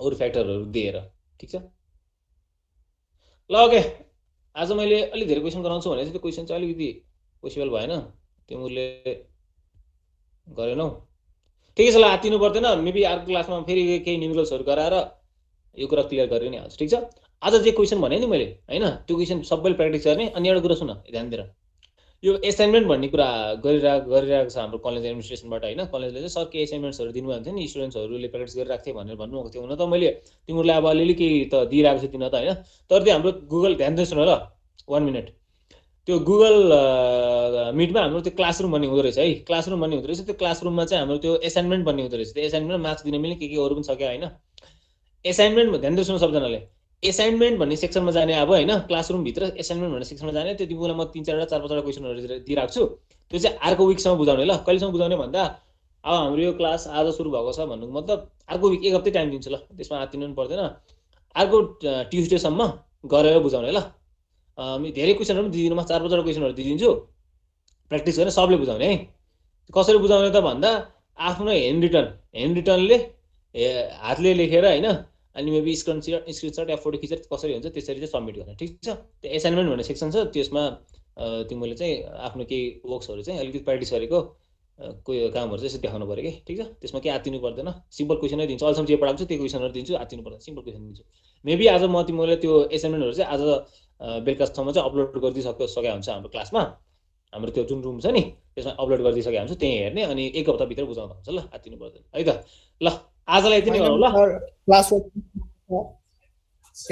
Speaker 1: अरु फ्याक्टरहरु दिएर ठीक छ ल ओके आज मैले अलि धेरै क्वेशन गराउँछु भने चाहिँ त्यो क्वेशन चाहिँ अलिकति पोसिबल भएन तिमीले गरेनौ ठीक छ ल आतिनु पर्दैन मेबी अर्को क्लासमा फेरि केही न्यूमेरिकल्सहरु गराएर यो कुरा क्लियर गरे नि आज ठीक छ आज जे क्वेशन भने नि मैले हैन त्यो क्वेशन सबैले प्र्याक्टिस गर्ने अनि एउटा कुरा सुन ध्यान दिएर यो असाइनमेन्ट भन्ने कुरा गरिरहेको छ हाम्रो कलेज एडमिनिस्ट्रेसनबाट हैन कलेजले चाहिँ सर के असाइनमेन्ट्सहरु दिनुभएको थियो नि स्टुडेन्ट्सहरुले प्र्याक्टिस गरिराख्थे भनेर भन्नुभएको थियो हुन त मैले तिमीहरुलाई अब अलिअलि के त दिइराको छु तिन त हैन तर त्यो हाम्रो गुगल ध्यान दिएर सुन ल 1 मिनेट त्यो गुगल मिटमा हाम्रो त्यो क्लासरुम भन्ने हुँदो रहेछ है क्लासरुम भन्ने हुँदो रहेछ त्यो क्लासरुममा चाहिँ हाम्रो त्यो असाइनमेन्ट भन्ने हुँदो रहेछ त्यो असाइनमेन्टमा मार्क्स दिन मिल्ने के अरु पनि छ के हैन असाइनमेन्ट ध्यान दिएर सुन सबजनाले असाइनमेन्ट भन्ने सेक्सनमा जाने अब हैन क्लासरुम भित्र असाइनमेन्ट भन्ने सेक्सनमा जाने त्यो तिमीलाई म 3-4 वटा 4-5 वटा क्वेशनहरु दिइराख्छु छु त्यो चाहिँ अर्को विकसम्म बुझाउने ल कहिलेसम्म बुझाउने भन्दा अब हाम्रो यो क्लास आज सुरु भएको छ भन्नुको मतलब अर्को विक एक हप्ता टाइम दिन्छु ल त्यसमा आतिनु पनि पर्दैन अर्को ट्युसडे सम्म गरेर बुझाउने ल धेरै क्वेशनहरु पनि दिदिनु म 4-5 वटा क्वेशनहरु दिदिन्छु प्र्याक्टिस गर्ने सबले बुझाउने है कसरी बुझाउने त भन्दा आफ्नो ह्यान्ड रिटनले हातले लेखेर हैन अनि मेबी स्क्रिनशट या फोटो खिचेर कसरी हुन्छ त्यसरी चाहिँ सबमिट गर्ने ठीक छ त्यो असाइनमेन्ट भन्ने सेक्सन छ त्यसमा तिमीले चाहिँ आफ्नो केही वर्क्सहरु चाहिँ अलिकति प्र्याक्टिस गरेको कोही कामहरु चाहिँ देखाउनु पर्यो के ठीक छ त्यसमा के आतिनु पर्दैन सिम्पल क्वेशनै दिन्छु अहिलेसम्म जे पढाएको छु त्यो क्वेशनहरु दिन्छु आतिनु पर्दैन सिम्पल क्वेशन दिन्छु मेबी आज म तिमीले त्यो असाइनमेन्टहरु चाहिँ आज बेलुकासम्म चाहिँ अपलोड गरिदिसके हुन्छ हाम्रो क्लासमा हाम्रो त्यो जुन रुम छ नि त्यसमा अपलोड गरिदिसके हुन्छ त्यही हेर्ने अनि एक हप्ता भित्र बुझाउँदा हुन्छ ल आतिनु पर्दैन है त ल आजलाई यति नै गरौँ ल
Speaker 4: क्लास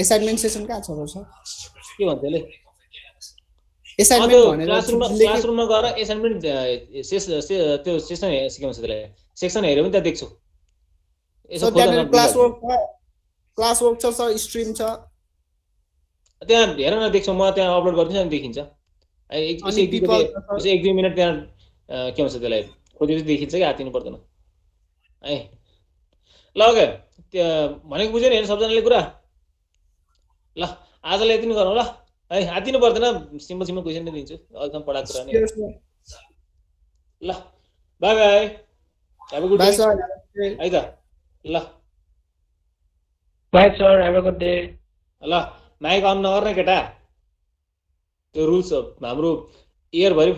Speaker 4: असाइनमेन्ट सेसन कहाँ छ र
Speaker 1: के भन्छ ले
Speaker 4: असाइनमेन्ट भनेर
Speaker 1: क्लासरुममा गएर असाइनमेन्ट त्यो सेसन सिकाउँछ त्यसलाई सेक्सन हेर्यो भने त्यहाँ देख्छु यसो
Speaker 4: क्लास वर्क छ स्ट्रिम छ
Speaker 1: त्यहाँ हेर न देख्छौ म त्यहाँ अपलोड गर्दिन्छु अनि देखिन्छ एक दुई मिनेट त्यहाँ के भन्छ त्यसलाई खोजेपछि देखिन्छ कि आतिनु पर्दैन है ल ओके त्यो भनेको बुझ्यो नि हैन सबजनाले कुरा ल आजलाई यति नै गरौँ ल है आतिनु पर्दैन सिम्पल क्वेशन नै दिन्छु अझसम्म पढाएको कुरा नि ल bye bye have a good day है त ल
Speaker 5: bye sir have a good day
Speaker 1: ल माइक अन नगर्ने केटा त्यो रुल्स हाम्रो इयर भरि